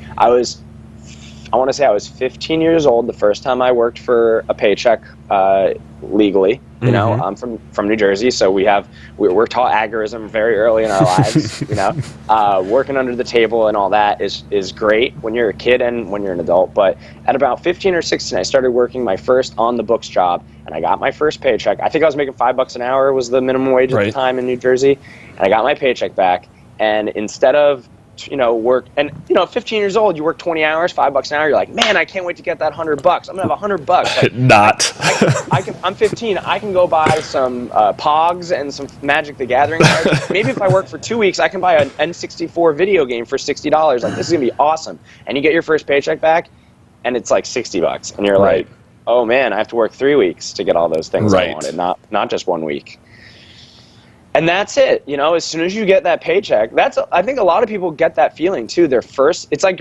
I want to say I was 15 years old the first time I worked for a paycheck legally. I'm from New Jersey, so we're taught agorism very early in our lives. Working under the table and all that is great when you're a kid and when you're an adult. But at about 15 or 16, I started working my first on the books job, and I got my first paycheck. I think I was making $5 an hour was the minimum wage at the time in New Jersey, and I got my paycheck back. And instead of work, and 15 years old, you work 20 hours, $5 an hour. You're like, man, I can't wait to get that $100. I'm gonna have $100. Like, Not. I'm 15. I can go buy some Pogs and some Magic the Gathering cards. Maybe if I work for 2 weeks, I can buy an N64 video game for $60. Like, this is gonna be awesome. And you get your first paycheck back, and it's like $60, and you're like, oh man, I have to work 3 weeks to get all those things I wanted, not just 1 week. And that's it. As soon as you get that paycheck, I think a lot of people get that feeling too. It's like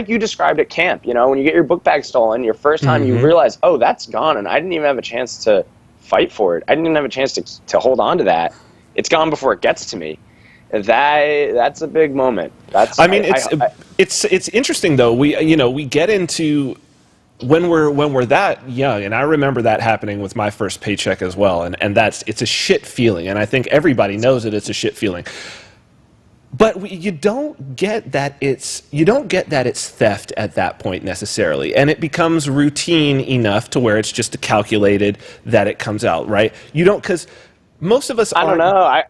you described at camp. When you get your book bag stolen, your first time you realize, oh, that's gone, and I didn't even have a chance to fight for it. I didn't even have a chance to hold on to that. It's gone before it gets to me. That's a big moment. It's interesting though. We get into when we're that young, and I remember that happening with my first paycheck as well, and it's a shit feeling, and I think everybody knows that it's a shit feeling. But you don't get that it's theft at that point necessarily, and it becomes routine enough to where it's just calculated that it comes out, right? You don't, because most of us I don't know.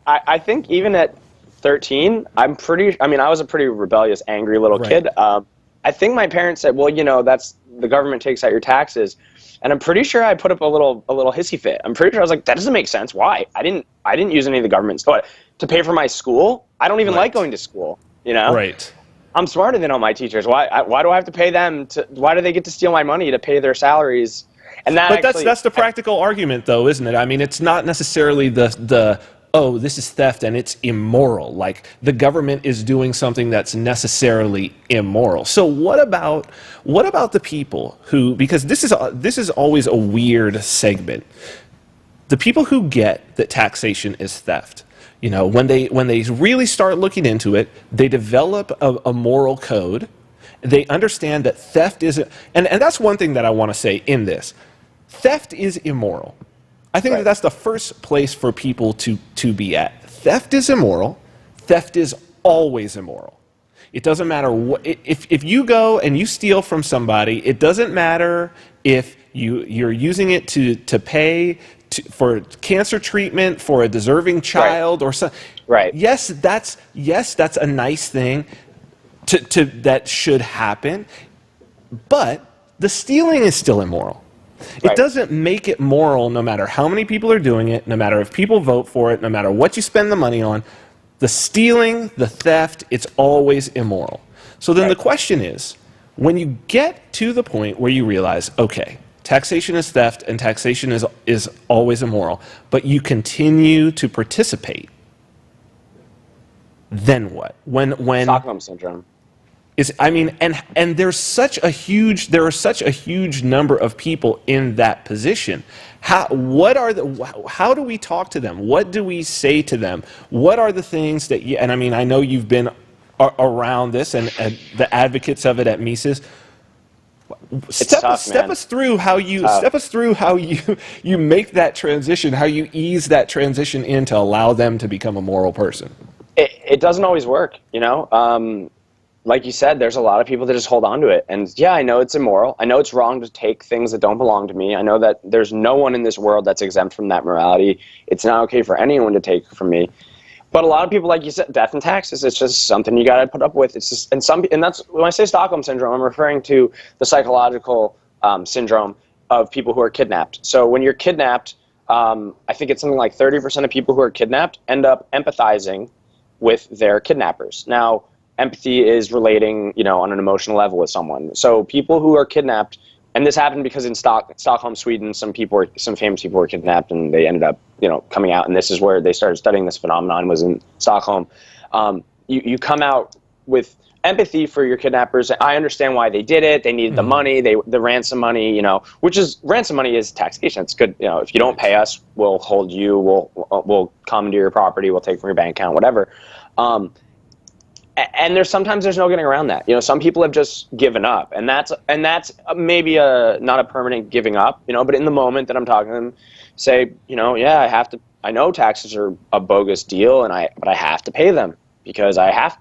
I think even at 13, I was a pretty rebellious, angry little kid. I think my parents said, well, that's the government takes out your taxes. And I'm pretty sure I put up a little hissy fit. I'm pretty sure I was like, that doesn't make sense. Why? I didn't use any of the government's to pay for my school. I don't even like going to school, Right. I'm smarter than all my teachers. Why do I have to pay them why do they get to steal my money to pay their salaries? And that's the practical argument though, isn't it? I mean, it's not necessarily the oh, this is theft and it's immoral. Like the government is doing something that's necessarily immoral. So what about the people who, because this is always a weird segment, the people who get that taxation is theft. When they really start looking into it, they develop a moral code. They understand that theft is, and that's one thing that I want to say in this. Theft is immoral. I think that's the first place for people to be at. Theft is immoral. Theft is always immoral. It doesn't matter what, if you go and you steal from somebody, it doesn't matter if you're using it to pay for cancer treatment for a deserving child or something. Right. Yes, that's a nice thing that should happen, but the stealing is still immoral. It doesn't make it moral no matter how many people are doing it, no matter if people vote for it, no matter what you spend the money on. The stealing, the theft, it's always immoral. So then the question is, when you get to the point where you realize, okay, taxation is theft and taxation is always immoral, but you continue to participate, then what? When Stockholm syndrome. And there are such a huge number of people in that position. How do we talk to them? What do we say to them? What are the things that I know you've been around this and the advocates of it at Mises. Step us through how you make that transition, how you ease that transition in to allow them to become a moral person. It doesn't always work, like you said, there's a lot of people that just hold on to it. And yeah, I know it's immoral. I know it's wrong to take things that don't belong to me. I know that there's no one in this world that's exempt from that morality. It's not okay for anyone to take from me. But a lot of people, like you said, death and taxes, it's just something you got to put up with. It's just, and that's, when I say Stockholm syndrome, I'm referring to the psychological syndrome of people who are kidnapped. So when you're kidnapped, I think it's something like 30% of people who are kidnapped end up empathizing with their kidnappers. Now, empathy is relating, on an emotional level with someone. So people who are kidnapped, and this happened because in Stockholm, Sweden, some famous people were kidnapped, and they ended up, coming out. And this is where they started studying this phenomenon, was in Stockholm. You come out with empathy for your kidnappers. I understand why they did it. They needed the money, the ransom money, which is, ransom money is taxation. It's good. If you don't pay us, we'll hold you. We'll commandeer your property. We'll take from your bank account, whatever. And sometimes there's no getting around that. Some people have just given up, and that's maybe not a permanent giving up. But in the moment that I'm talking to them, say, yeah, I know taxes are a bogus deal, but I have to pay them because I have.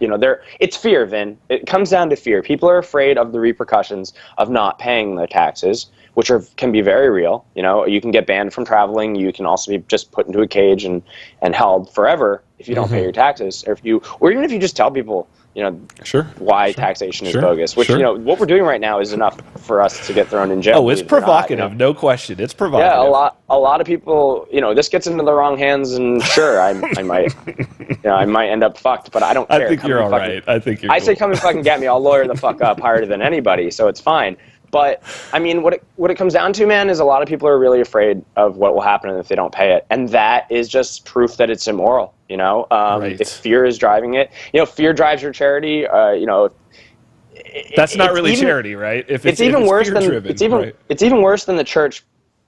It's fear, Vin. It comes down to fear. People are afraid of the repercussions of not paying their taxes, which can be very real. You can get banned from traveling. You can also be just put into a cage and held forever if you don't pay your taxes, or even if you just tell people, why taxation is bogus, which, what we're doing right now is enough for us to get thrown in jail. Oh, it's provocative, no question. It's provocative. Yeah, a lot of people, this gets into the wrong hands, and sure, I might, I might end up fucked, but I don't care. I think you're all right. I think you're I say come and fucking get me. I'll lawyer the fuck up harder than anybody, so it's fine. But I mean, what it comes down to, man, is a lot of people are really afraid of what will happen if they don't pay it, and that is just proof that it's immoral. If fear is driving it, fear drives your charity. That's not really charity, right? If it's even worse than it's even worse than the church.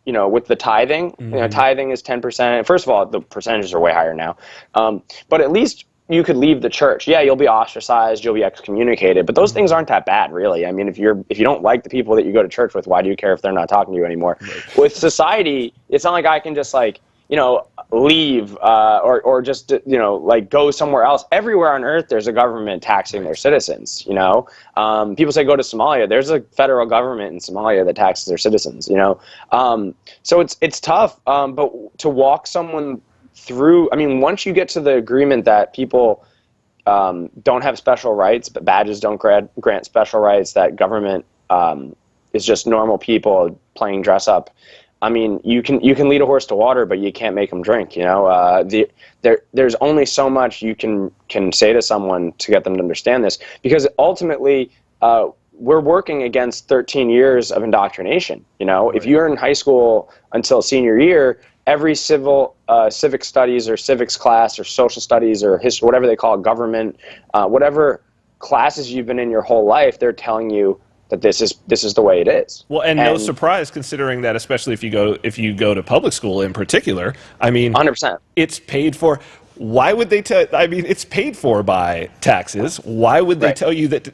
With the tithing, tithing is 10%. First of all, the percentages are way higher now, but at least you could leave the church. Yeah, you'll be ostracized, you'll be excommunicated, but those things aren't that bad, really. I mean, if you don't like the people that you go to church with, why do you care if they're not talking to you anymore? Right. With society, it's not like I can just leave or just go somewhere else. Everywhere on earth, there's a government taxing their citizens. People say go to Somalia. There's a federal government in Somalia that taxes their citizens. So it's tough. But to walk someone through, I mean, once you get to the agreement that people don't have special rights, but badges don't grant special rights, that government is just normal people playing dress up. I mean, you can lead a horse to water, but you can't make them drink. There's only so much you can say to someone to get them to understand this, because ultimately we're working against 13 years of indoctrination. If you're in high school until senior year, every civic studies or civics class or social studies or history, whatever they call it, government, whatever classes you've been in your whole life, they're telling you that this is the way it is. Well, and no surprise, considering that, especially if you go to public school in particular. I mean, 100%. It's paid for. Why would they tell? I mean, it's paid for by taxes. Why would they tell you that?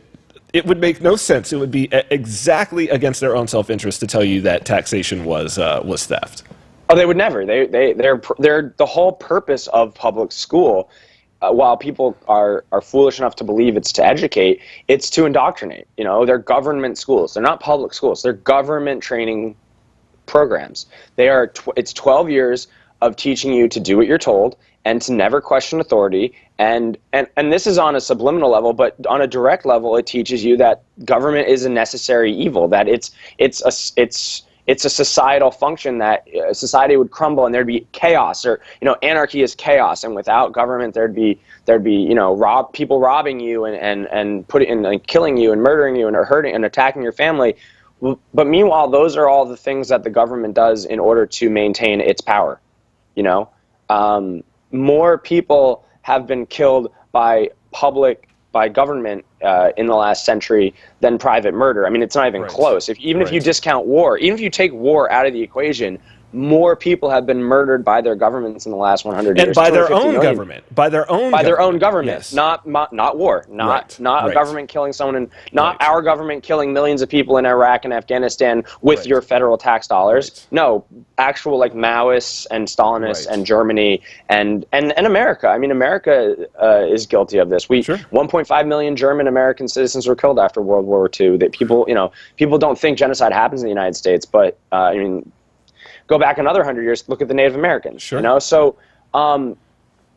It would make no sense. It would be exactly against their own self-interest to tell you that taxation was theft. Oh, they would never. They're the whole purpose of public school. While people are foolish enough to believe it's to educate, it's to indoctrinate. They're government schools. They're not public schools. They're government training programs. It's 12 years of teaching you to do what you're told and to never question authority. And this is on a subliminal level, but on a direct level, it teaches you that government is a necessary evil. That it's a societal function, that society would crumble and there'd be chaos, or anarchy is chaos, and without government there'd be people robbing you and killing you and murdering you and hurting and attacking your family. But meanwhile, those are all the things that the government does in order to maintain its power. More people have been killed by government in the last century than private murder. I mean, it's not even close. If you discount war, even if you take war out of the equation, more people have been murdered by their governments in the last 100 years. And by their own government. By their own government. Yes. Not war. Not a government killing someone, and not our government killing millions of people in Iraq and Afghanistan with your federal tax dollars. No, actual Maoists and Stalinists and Germany and America. I mean, America is guilty of this. 1.5 million German American citizens were killed after World War II. That people don't think genocide happens in the United States, but I mean, go back another 100 years, look at the Native Americans. So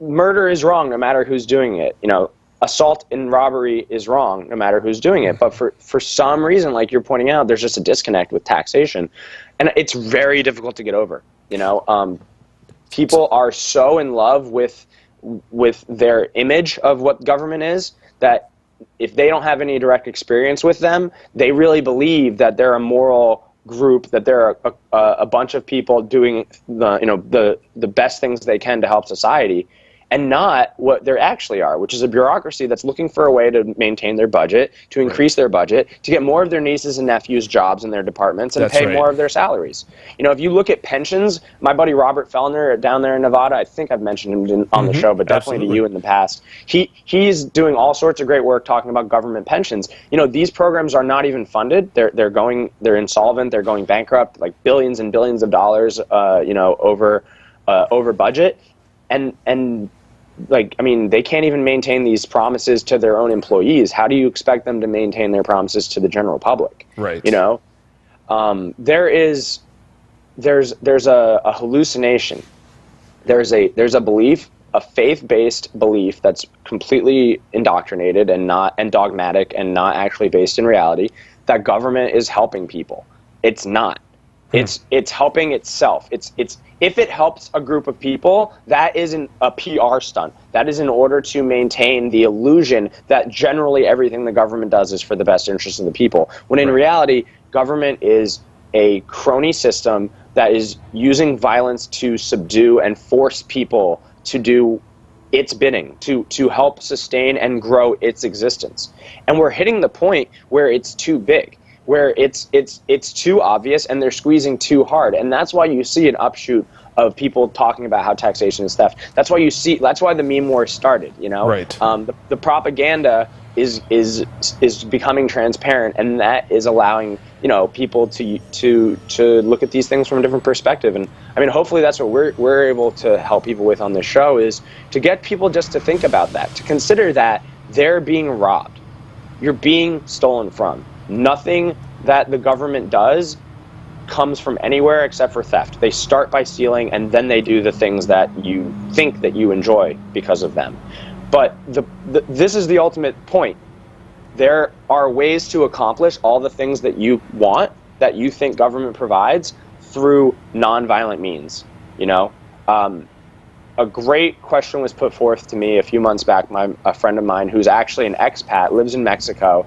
murder is wrong no matter who's doing it. Assault and robbery is wrong no matter who's doing it. But for some reason, like you're pointing out, there's just a disconnect with taxation, and it's very difficult to get over. People are so in love with their image of what government is that if they don't have any direct experience with them, they really believe that they're a moral group, that there are a bunch of people doing the best things they can to help society, and not what there actually are, which is a bureaucracy that's looking for a way to maintain their budget, to increase their budget, to get more of their nieces and nephews jobs in their departments, and pay more of their salaries. If you look at pensions, my buddy Robert Fellner down there in Nevada, I think I've mentioned him on the show, but definitely to you in the past. He's doing all sorts of great work talking about government pensions. These programs are not even funded. They're insolvent. They're going bankrupt, like billions and billions of dollars, over budget, and they can't even maintain these promises to their own employees. How do you expect them to maintain their promises to the general public? Right. There's a hallucination. There's a belief a faith-based belief that's completely indoctrinated and dogmatic and not actually based in reality, that government is helping people. It's not. It's helping itself. It's if it helps a group of people, that isn't a PR stunt. That is in order to maintain the illusion that generally everything the government does is for the best interest of the people. When in reality, government is a crony system that is using violence to subdue and force people to do its bidding, to help sustain and grow its existence. And we're hitting the point where it's too big, where it's too obvious and they're squeezing too hard. And that's why you see an upshoot of people talking about how taxation is theft. That's why the meme war started, you know? Right. The propaganda is becoming transparent, and that is allowing, you know, people to look at these things from a different perspective. And I mean, hopefully that's what we're able to help people with on this show, is to get people just to think about that, to consider that they're being robbed. You're being stolen from. Nothing that the government does comes from anywhere except for theft. They start by stealing, and then they do the things that you think that you enjoy because of them. But this is the ultimate point. There are ways to accomplish all the things that you want, that you think government provides, through nonviolent means. You know, a great question was put forth to me a few months back. A friend of mine who's actually an expat, lives in Mexico.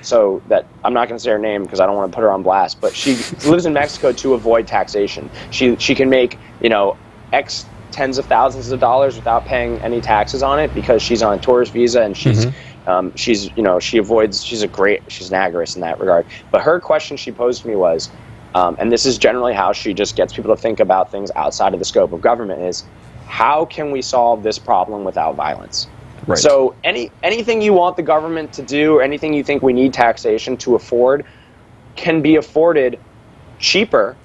So that I'm not going to say her name because I don't want to put her on blast, but she lives in Mexico to avoid taxation. She can make, you know, X tens of thousands of dollars without paying any taxes on it because she's on a tourist visa, and she's you know, she's an agorist in that regard. But her question she posed to me was, and this is generally how she just gets people to think about things outside of the scope of government, is how can we solve this problem without violence? Right. So anything you want the government to do, or anything you think we need taxation to afford, can be afforded cheaper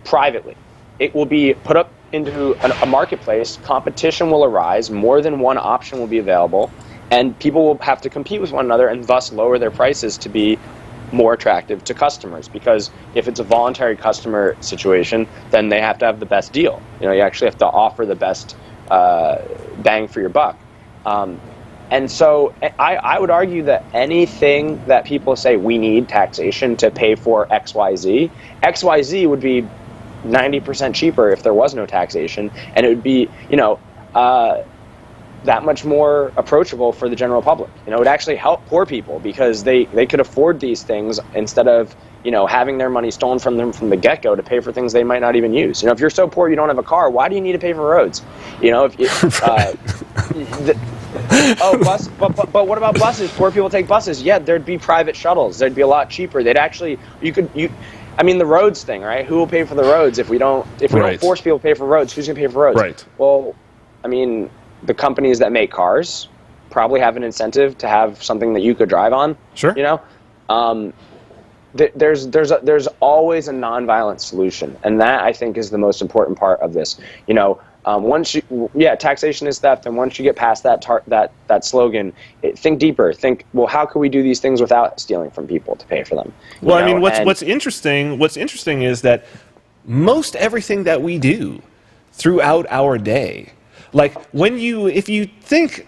privately. It will be put up into a marketplace, competition will arise, more than one option will be available, and people will have to compete with one another and thus lower their prices to be more attractive to customers. Because if it's a voluntary customer situation, then they have to have the best deal. You know, you actually have to offer the best bang for your buck. And so I would argue that anything that people say we need taxation to pay for XYZ would be 90% cheaper if there was no taxation, and it would be, you know, that much more approachable for the general public. You know, it would actually help poor people because they could afford these things instead of, you know, having their money stolen from them from the get-go to pay for things they might not even use. You know, if you're so poor you don't have a car, why do you need to pay for roads? You know, if but what about buses? Poor people take buses. Yeah, there'd be private shuttles. They'd be a lot cheaper. They'd actually, I mean, the roads thing, right? Who will pay for the roads if we don't force people to pay for roads? Who's going to pay for roads? Right. Well, I mean, the companies that make cars probably have an incentive to have something that you could drive on. Sure. You know, there's always a nonviolent solution, and that I think is the most important part of this. You know, taxation is theft, and once you get past that slogan, think deeper. Think, well, how can we do these things without stealing from people to pay for them? Well, I mean, what's interesting is that most everything that we do throughout our day, like if you think,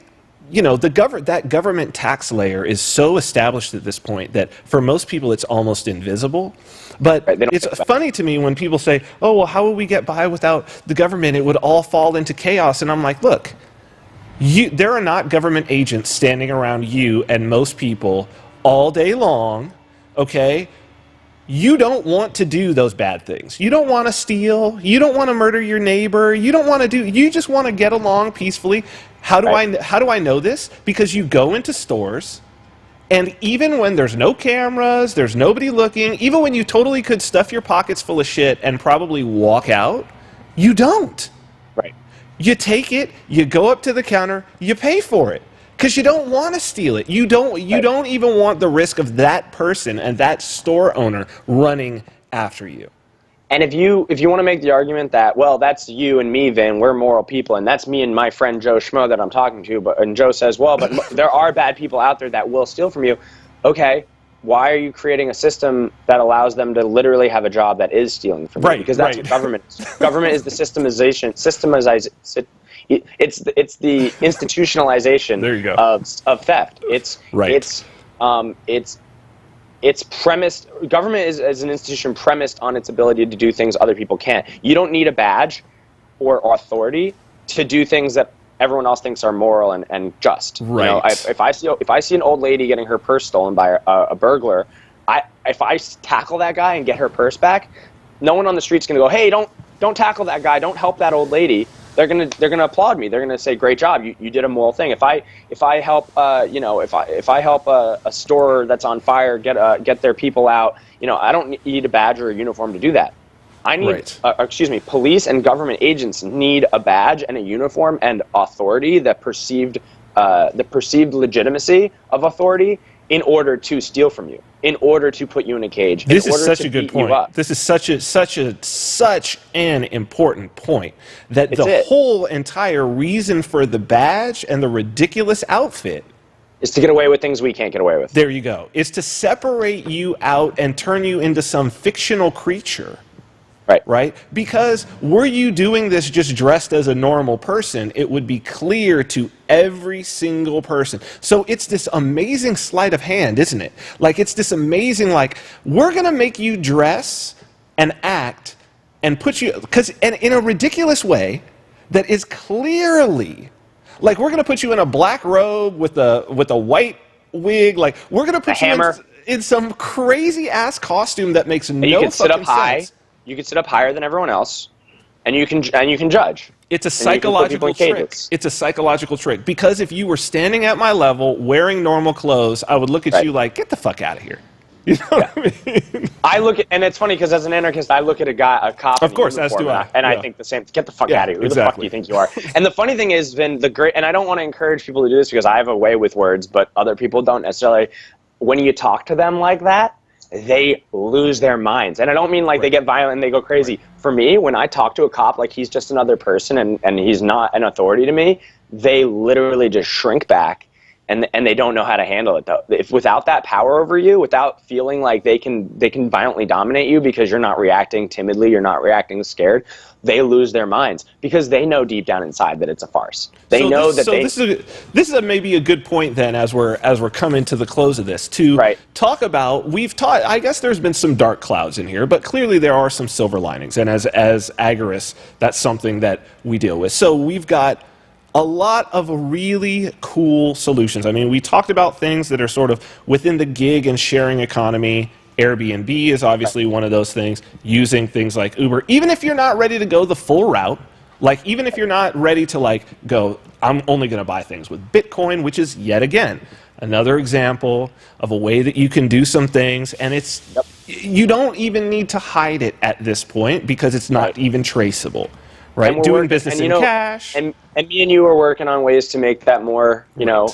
you know, that government tax layer is so established at this point that for most people it's almost invisible. But it's funny to me when people say, oh, well, how will we get by without the government? It would all fall into chaos. And I'm like, look, there are not government agents standing around you and most people all day long, okay? You don't want to do those bad things. You don't want to steal. You don't want to murder your neighbor. You just want to get along peacefully. How do I know this? Because you go into stores, and even when there's no cameras, there's nobody looking, even when you totally could stuff your pockets full of shit and probably walk out, you don't. Right. You take it, you go up to the counter, you pay for it. Because you don't want to steal it. You don't even want the risk of that person and that store owner running after you. And if you want to make the argument that, well, that's you and me, Vin, we're moral people, and that's me and my friend Joe Schmo that I'm talking to, and Joe says, well, but there are bad people out there that will steal from you. Okay, why are you creating a system that allows them to literally have a job that is stealing from you? Because that's what government is. Government is the It's the institutionalization there you go. of theft. It's premised. Government is an institution premised on its ability to do things other people can't. You don't need a badge or authority to do things that everyone else thinks are moral and just. Right. You know, if I see an old lady getting her purse stolen by a burglar, if I tackle that guy and get her purse back, no one on the street's gonna go, "Hey, don't tackle that guy. Don't help that old lady." They're gonna applaud me. They're gonna say, "Great job, you did a moral thing." If I help if I help a store that's on fire get their people out, I don't need a badge or a uniform to do that. I need police and government agents need a badge and a uniform and authority, the perceived legitimacy of authority, in order to steal from you, in order to put you in a cage. This is such a good point. This is such an important point, that the whole entire reason for the badge and the ridiculous outfit is to get away with things we can't get away with. There you go. Is to separate you out and turn you into some fictional creature. Right? Because were you doing this just dressed as a normal person, it would be clear to every single person. So it's this amazing sleight of hand, isn't it? Like, it's this amazing, like, we're going to make you dress and act and put you, and in a ridiculous way that is clearly, like, we're going to put you in a black robe with a white wig. Like, we're going to put you in some crazy ass costume that makes no fucking sense. You can sit up higher than everyone else, and you can judge. It's a psychological trick. It's a psychological trick. Because if you were standing at my level wearing normal clothes, I would look at you like, get the fuck out of here. You know what I mean? I look at, and it's funny because as an anarchist, I look at a cop. Of course, as do I. And I think the same. Get the fuck out of here. Who the fuck do you think you are? And the funny thing is, Vin, and I don't want to encourage people to do this because I have a way with words, but other people don't necessarily. When you talk to them like that, they lose their minds. And I don't mean like they get violent and they go crazy. For me, when I talk to a cop like he's just another person and he's not an authority to me, they literally just shrink back and they don't know how to handle it. Though, if without that power over you, without feeling like they can violently dominate you because you're not reacting timidly, you're not reacting scared, they lose their minds because they know deep down inside that it's a farce. They know that this is maybe a good point then as we're coming to the close of this to talk about. I guess there's been some dark clouds in here, but clearly there are some silver linings. And as agorists, that's something that we deal with. So we've got a lot of really cool solutions. I mean, we talked about things that are sort of within the gig and sharing economy. Airbnb is obviously one of those things, using things like Uber. Even if you're not ready to go the full route, like even if you're not ready to like go, I'm only going to buy things with Bitcoin, which is yet again another example of a way that you can do some things, and it's you don't even need to hide it at this point because it's not even traceable. Right, doing business in cash. And me and you are working on ways to make that more,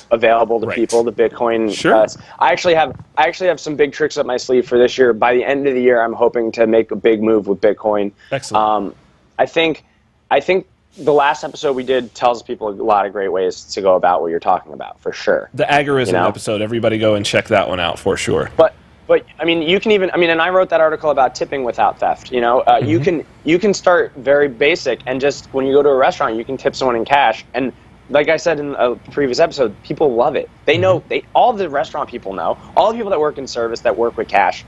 available to people. The Bitcoin. Sure. I actually have some big tricks up my sleeve for this year. By the end of the year, I'm hoping to make a big move with Bitcoin. Excellent. I think the last episode we did tells people a lot of great ways to go about what you're talking about, for sure. The agorism episode. Everybody go and check that one out for sure. But I mean, you can even. I mean, and I wrote that article about tipping without theft. You can start very basic, and just when you go to a restaurant, you can tip someone in cash. And like I said in a previous episode, people love it. They know. All the restaurant people know. All the people that work in service that work with cash,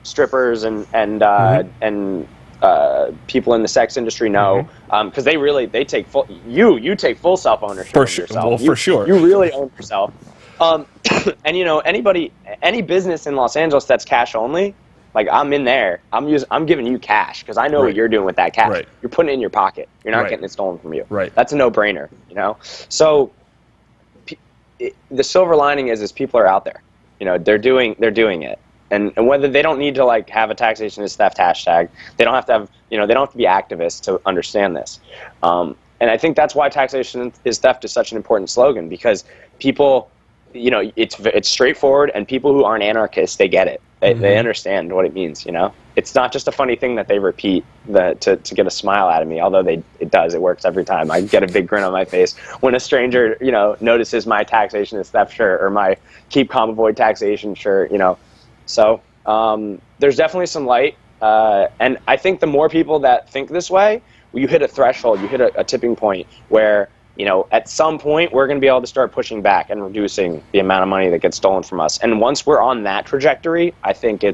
strippers and people in the sex industry know, because they take full. You take full self ownership of yourself. Well, for sure. You really own yourself. And any business in Los Angeles that's cash only, like I'm in there, I'm giving you cash because I know what you're doing with that cash. You're putting it in your pocket. You're not getting it stolen from you. That's a no-brainer, So the silver lining is people are out there. They're doing it. And whether they don't need to like have a taxation is theft hashtag, they don't have to have, they don't have to be activists to understand this. And I think that's why taxation is theft is such an important slogan, because people, it's straightforward, and people who aren't anarchists, they get it. They understand what it means. It's not just a funny thing that they repeat to get a smile out of me, although it works every time. I get a big grin on my face when a stranger, notices my taxation is theft shirt or my keep calm avoid taxation shirt, So there's definitely some light, and I think the more people that think this way you hit a threshold, you hit a tipping point where, at some point we're going to be able to start pushing back and reducing the amount of money that gets stolen from us. And once we're on that trajectory, I think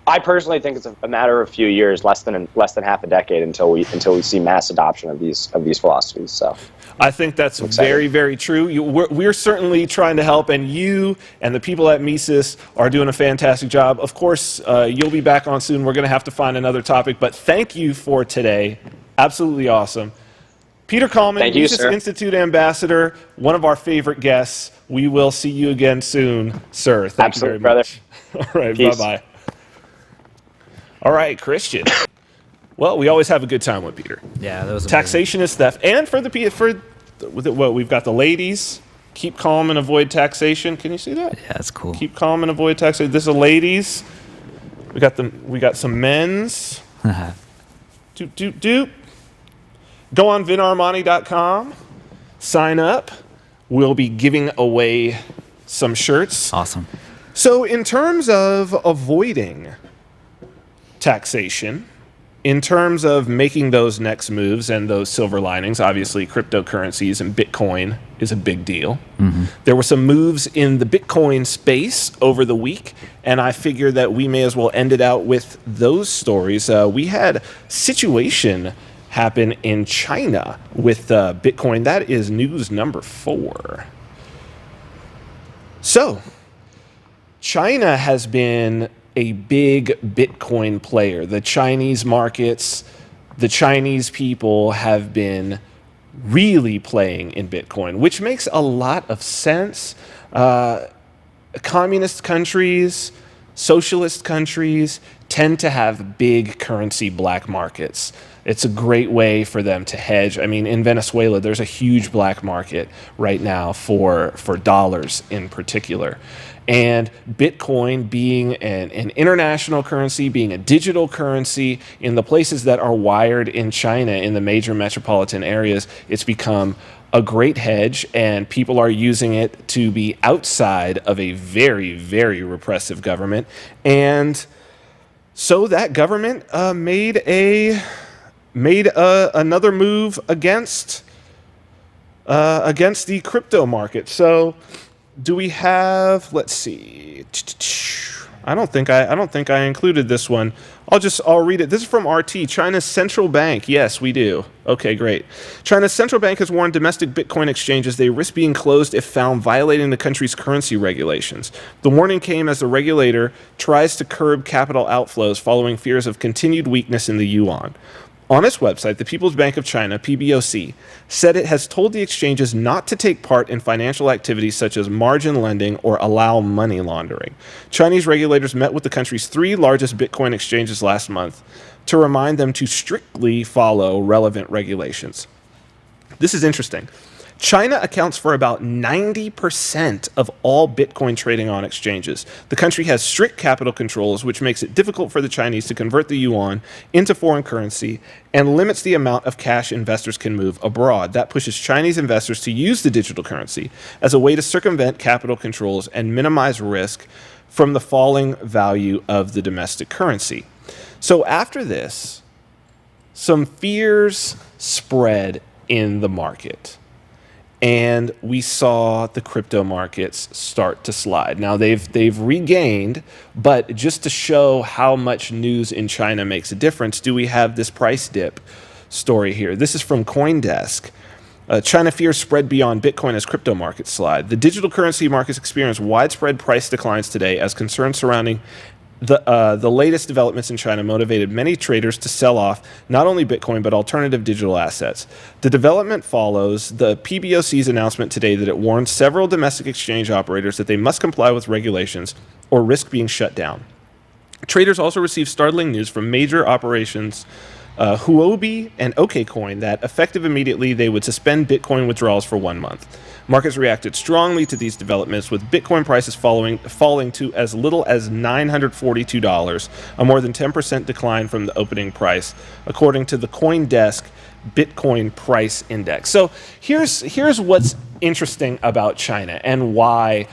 I personally think it's a matter of a few years, less than half a decade, until we see mass adoption of these philosophies. So I think that's very, very true. We're certainly trying to help, and you and the people at Mises are doing a fantastic job. Of course, you'll be back on soon. We're going to have to find another topic, but thank you for today. Absolutely awesome. Peter Kallman, thank you, Mises sir. Institute ambassador, one of our favorite guests. We will see you again soon, sir. Thank you very much. All right, Peace. bye-bye. All right, Christian. Well, we always have a good time with Peter. Yeah, that was amazing. Taxation is theft, and we've got the ladies. Keep calm and avoid taxation. Can you see that? Yeah, that's cool. Keep calm and avoid taxation. This is ladies. We got some men's. Doop. Go on vinarmani.com. Sign up. We'll be giving away some shirts. Awesome. So in terms of avoiding taxation, in terms of making those next moves and those silver linings, obviously cryptocurrencies and Bitcoin is a big deal. Mm-hmm. There were some moves in the Bitcoin space over the week, and I figure that we may as well end it out with those stories. We had a situation happen in China with Bitcoin. That is news number 4. So, China has been a big Bitcoin player. The Chinese markets, the Chinese people have been really playing in Bitcoin, which makes a lot of sense. Communist countries, socialist countries tend to have big currency black markets. It's a great way for them to hedge. I mean, in Venezuela, there's a huge black market right now for dollars in particular. And Bitcoin being an international currency, being a digital currency, in the places that are wired in China, in the major metropolitan areas, it's become a great hedge, and people are using it to be outside of a very, very repressive government. And so that government made another move against the crypto market. So do we have, let's see, I don't think I included this one. I'll read it. This is from RT. China's central bank. Yes, we do. Okay, great. China's central bank has warned domestic Bitcoin exchanges they risk being closed if found violating the country's currency regulations. The warning came as the regulator tries to curb capital outflows following fears of continued weakness in the yuan. On its website, the People's Bank of China, PBOC, said it has told the exchanges not to take part in financial activities such as margin lending or allow money laundering. Chinese regulators met with the country's 3 largest Bitcoin exchanges last month to remind them to strictly follow relevant regulations. This is interesting. China accounts for about 90% of all Bitcoin trading on exchanges. The country has strict capital controls, which makes it difficult for the Chinese to convert the yuan into foreign currency and limits the amount of cash investors can move abroad. That pushes Chinese investors to use the digital currency as a way to circumvent capital controls and minimize risk from the falling value of the domestic currency. So after this, some fears spread in the market. And we saw the crypto markets start to slide. Now they've regained, but just to show how much news in China makes a difference, do we have this price dip story here? This is from CoinDesk. China fears spread beyond Bitcoin as crypto markets slide. The digital currency markets experience widespread price declines today as concerns surrounding the latest developments in China motivated many traders to sell off not only Bitcoin but alternative digital assets. The development follows the PBOC's announcement today that it warned several domestic exchange operators that they must comply with regulations or risk being shut down. Traders also received startling news from major operations Huobi and OKCoin that effective immediately they would suspend Bitcoin withdrawals for 1 month. Markets reacted strongly to these developments, with Bitcoin prices falling to as little as $942, a more than 10% decline from the opening price, according to the CoinDesk Bitcoin Price Index. So here's what's interesting about China and why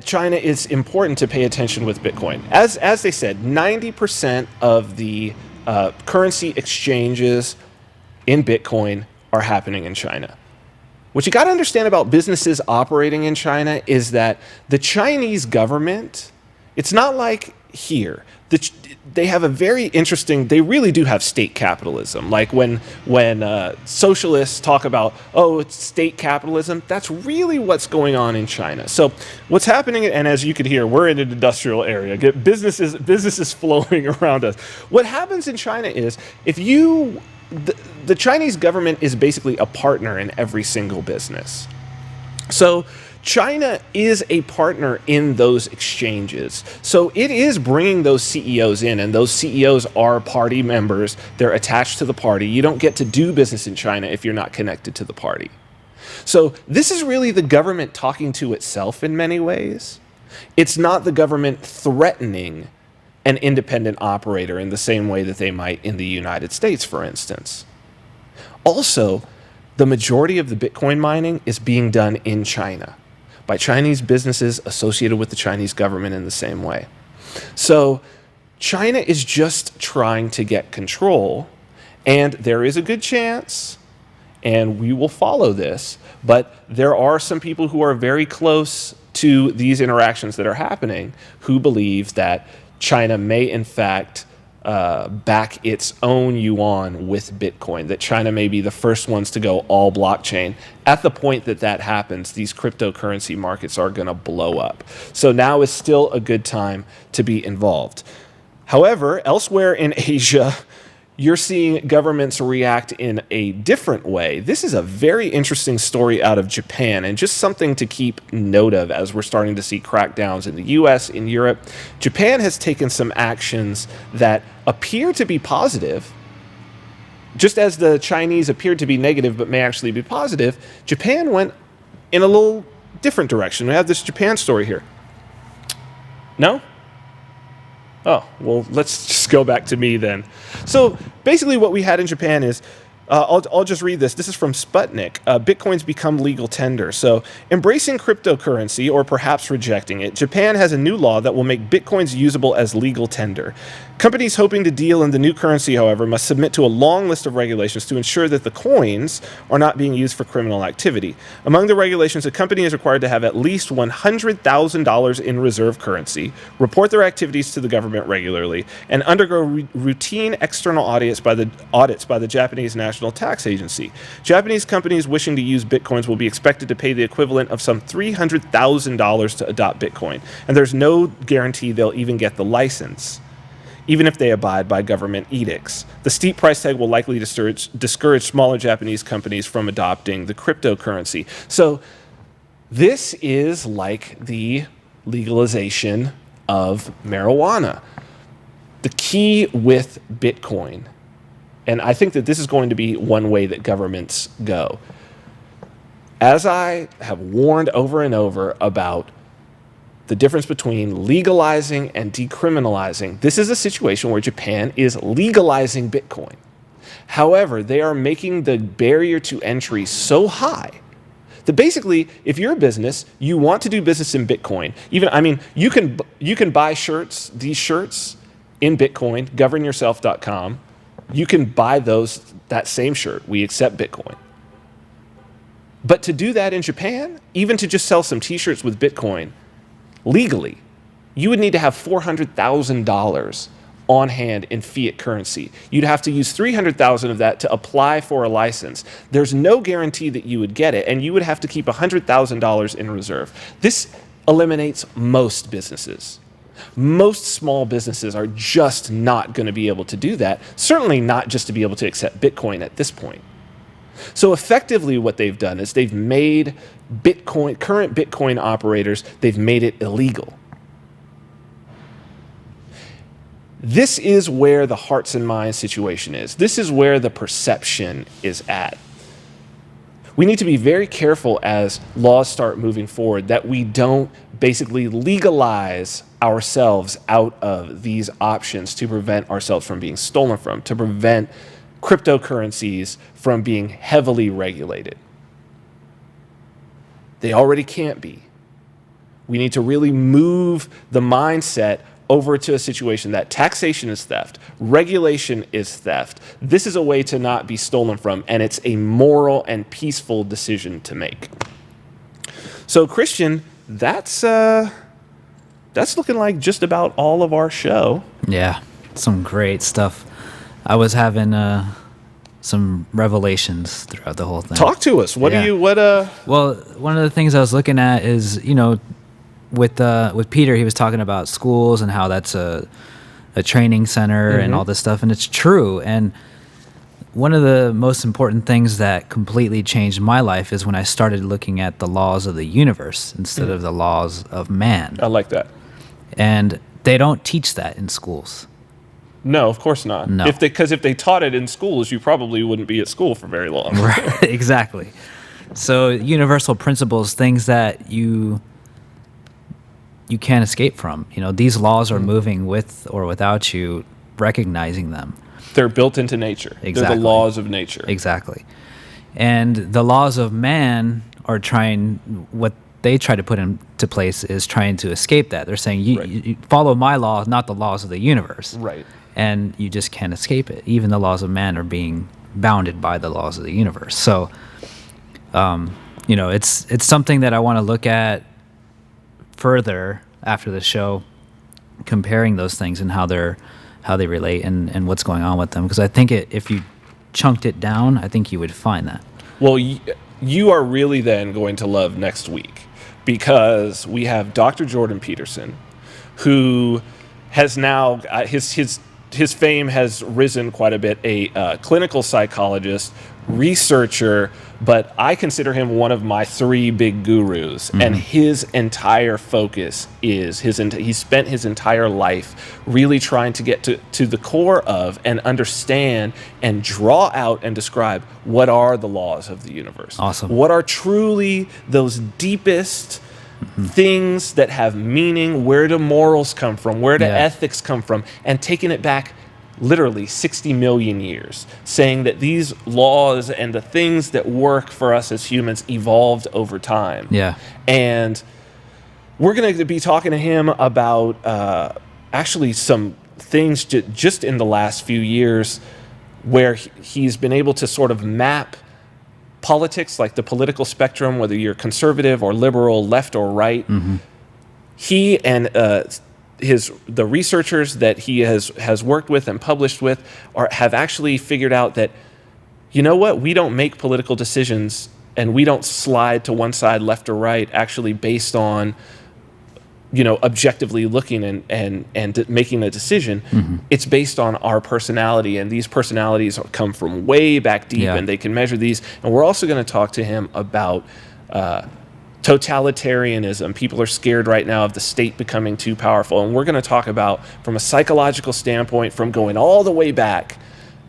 China is important to pay attention with Bitcoin. As they said, 90% of the currency exchanges in Bitcoin are happening in China. What you got to understand about businesses operating in China is that the Chinese government, it's not like here. They have a very interesting, they really do have state capitalism. Like when socialists talk about, oh, it's state capitalism, that's really what's going on in China. So what's happening, and as you can hear, we're in an industrial area, get businesses flowing around us. What happens in China is the Chinese government is basically a partner in every single business. So China is a partner in those exchanges. So it is bringing those CEOs in, and those CEOs are party members. They're attached to the party. You don't get to do business in China if you're not connected to the party. So this is really the government talking to itself in many ways. It's not the government threatening an independent operator in the same way that they might in the United States, for instance. Also, the majority of the Bitcoin mining is being done in China by Chinese businesses associated with the Chinese government in the same way. So China is just trying to get control, and there is a good chance, and we will follow this, but there are some people who are very close to these interactions that are happening who believe that China may in fact back its own yuan with Bitcoin, that China may be the first ones to go all blockchain. At the point that that happens, these cryptocurrency markets are going to blow up. So now is still a good time to be involved. However, elsewhere in Asia, you're seeing governments react in a different way. This is a very interesting story out of Japan, and just something to keep note of as we're starting to see crackdowns in the US, in Europe. Japan has taken some actions that appear to be positive. Just as the Chinese appeared to be negative but may actually be positive, Japan went in a little different direction. We have this Japan story here. No? Oh, well, let's just go back to me then. So basically what we had in Japan is, I'll just read this. This is from Sputnik. Bitcoins become legal tender. So embracing cryptocurrency or perhaps rejecting it, Japan has a new law that will make Bitcoins usable as legal tender. Companies hoping to deal in the new currency, however, must submit to a long list of regulations to ensure that the coins are not being used for criminal activity. Among the regulations, a company is required to have at least $100,000 in reserve currency, report their activities to the government regularly, and undergo routine external audits by the Japanese National Tax Agency. Japanese companies wishing to use Bitcoins will be expected to pay the equivalent of some $300,000 to adopt Bitcoin, and there's no guarantee they'll even get the license, even if they abide by government edicts. The steep price tag will likely discourage smaller Japanese companies from adopting the cryptocurrency. So this is like the legalization of marijuana. The key with Bitcoin, and I think that this is going to be one way that governments go. As I have warned over and over about the difference between legalizing and decriminalizing, this is a situation where Japan is legalizing Bitcoin. However, they are making the barrier to entry so high that basically, if you're a business, you want to do business in Bitcoin. You can buy shirts, these shirts in Bitcoin, governyourself.com. You can buy that same shirt. We accept Bitcoin. But to do that in Japan, even to just sell some t-shirts with Bitcoin legally, you would need to have $400,000 on hand in fiat currency. You'd have to use $300,000 of that to apply for a license. There's no guarantee that you would get it, and you would have to keep $100,000 in reserve. This eliminates most businesses. Most small businesses are just not going to be able to do that, certainly not just to be able to accept Bitcoin at this point. So effectively what they've done is they've made current Bitcoin operators, they've made it illegal. This is where the hearts and minds situation is. This is where the perception is at. We need to be very careful as laws start moving forward that we don't basically legalize ourselves out of these options to prevent ourselves from being stolen from, to prevent cryptocurrencies from being heavily regulated. They already can't be. We need to really move the mindset over to a situation that taxation is theft, regulation is theft. This is a way to not be stolen from, and it's a moral and peaceful decision to make. So, Christian, that's looking like just about all of our show. Yeah, some great stuff. I was having some revelations throughout the whole thing. Talk to us. Well, one of the things I was looking at is, with Peter, he was talking about schools and how that's a training center and all this stuff, and it's true. And one of the most important things that completely changed my life is when I started looking at the laws of the universe instead of the laws of man. I like that. And they don't teach that in schools. No, of course not. No. Because if they taught it in schools, you probably wouldn't be at school for very long. Right, exactly. So universal principles, things that you can't escape from. These laws are moving with or without you recognizing them. They're built into nature. Exactly. They're the laws of nature. Exactly. And the laws of man are what they try to put into place is trying to escape that. They're saying, you follow my laws, not the laws of the universe. Right. And you just can't escape it. Even the laws of man are being bounded by the laws of the universe. So, it's something that I want to look at further after the show, comparing those things and how they relate and what's going on with them. Because I think if you chunked it down, I think you would find that. Well, you are really then going to love next week, because we have Dr. Jordan Peterson, who has now his fame has risen quite a bit. A clinical psychologist, researcher, but I consider him one of my three big gurus. Mm-hmm. And his entire focus is he spent his entire life really trying to get to the core of and understand and draw out and describe what are the laws of the universe. Awesome. What are truly those deepest things that have meaning? Where do morals come from? Where do ethics come from? And taking it back literally 60 million years, saying that these laws and the things that work for us as humans evolved over time. Yeah. And we're going to be talking to him about actually some things just in the last few years where he's been able to sort of map politics, like the political spectrum, whether you're conservative or liberal, left or right. Mm-hmm. He and the researchers that he has worked with and published with have actually figured out that, we don't make political decisions and we don't slide to one side, left or right, actually based on, objectively looking and making a decision. Mm-hmm. It's based on our personality, and these personalities come from way back deep, and they can measure these. And we're also going to talk to him about totalitarianism. People are scared right now of the state becoming too powerful, and we're going to talk about, from a psychological standpoint, from going all the way back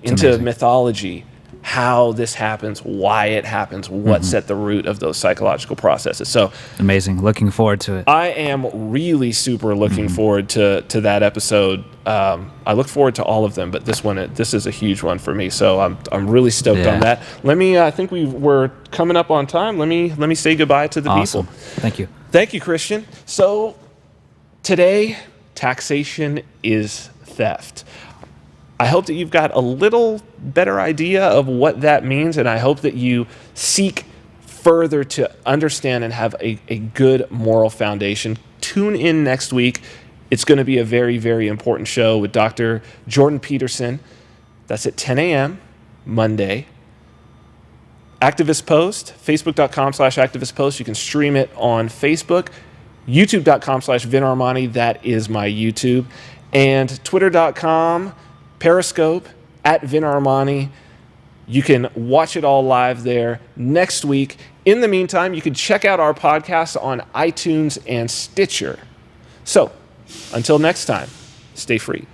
into mythology, how this happens, why it happens, what's at the root of those psychological processes. So amazing. Looking forward to it. I am really super looking forward to that episode. I look forward to all of them, but this is a huge one for me. So I'm really stoked on that. Let me. I think we're coming up on time. Let me say goodbye to the people. Thank you. Thank you, Christian. So today, taxation is theft. I hope that you've got a little better idea of what that means, and I hope that you seek further to understand and have a good moral foundation. Tune in next week. It's going to be a very, very important show with Dr. Jordan Peterson. That's at 10 a.m. Monday. Activist Post, facebook.com/Activist Post. You can stream it on Facebook. YouTube.com/Vin Armani. That is my YouTube. And Twitter.com, Periscope, @Vin Armani. You can watch it all live there next week. In the meantime, you can check out our podcast on iTunes and Stitcher. So, until next time, stay free.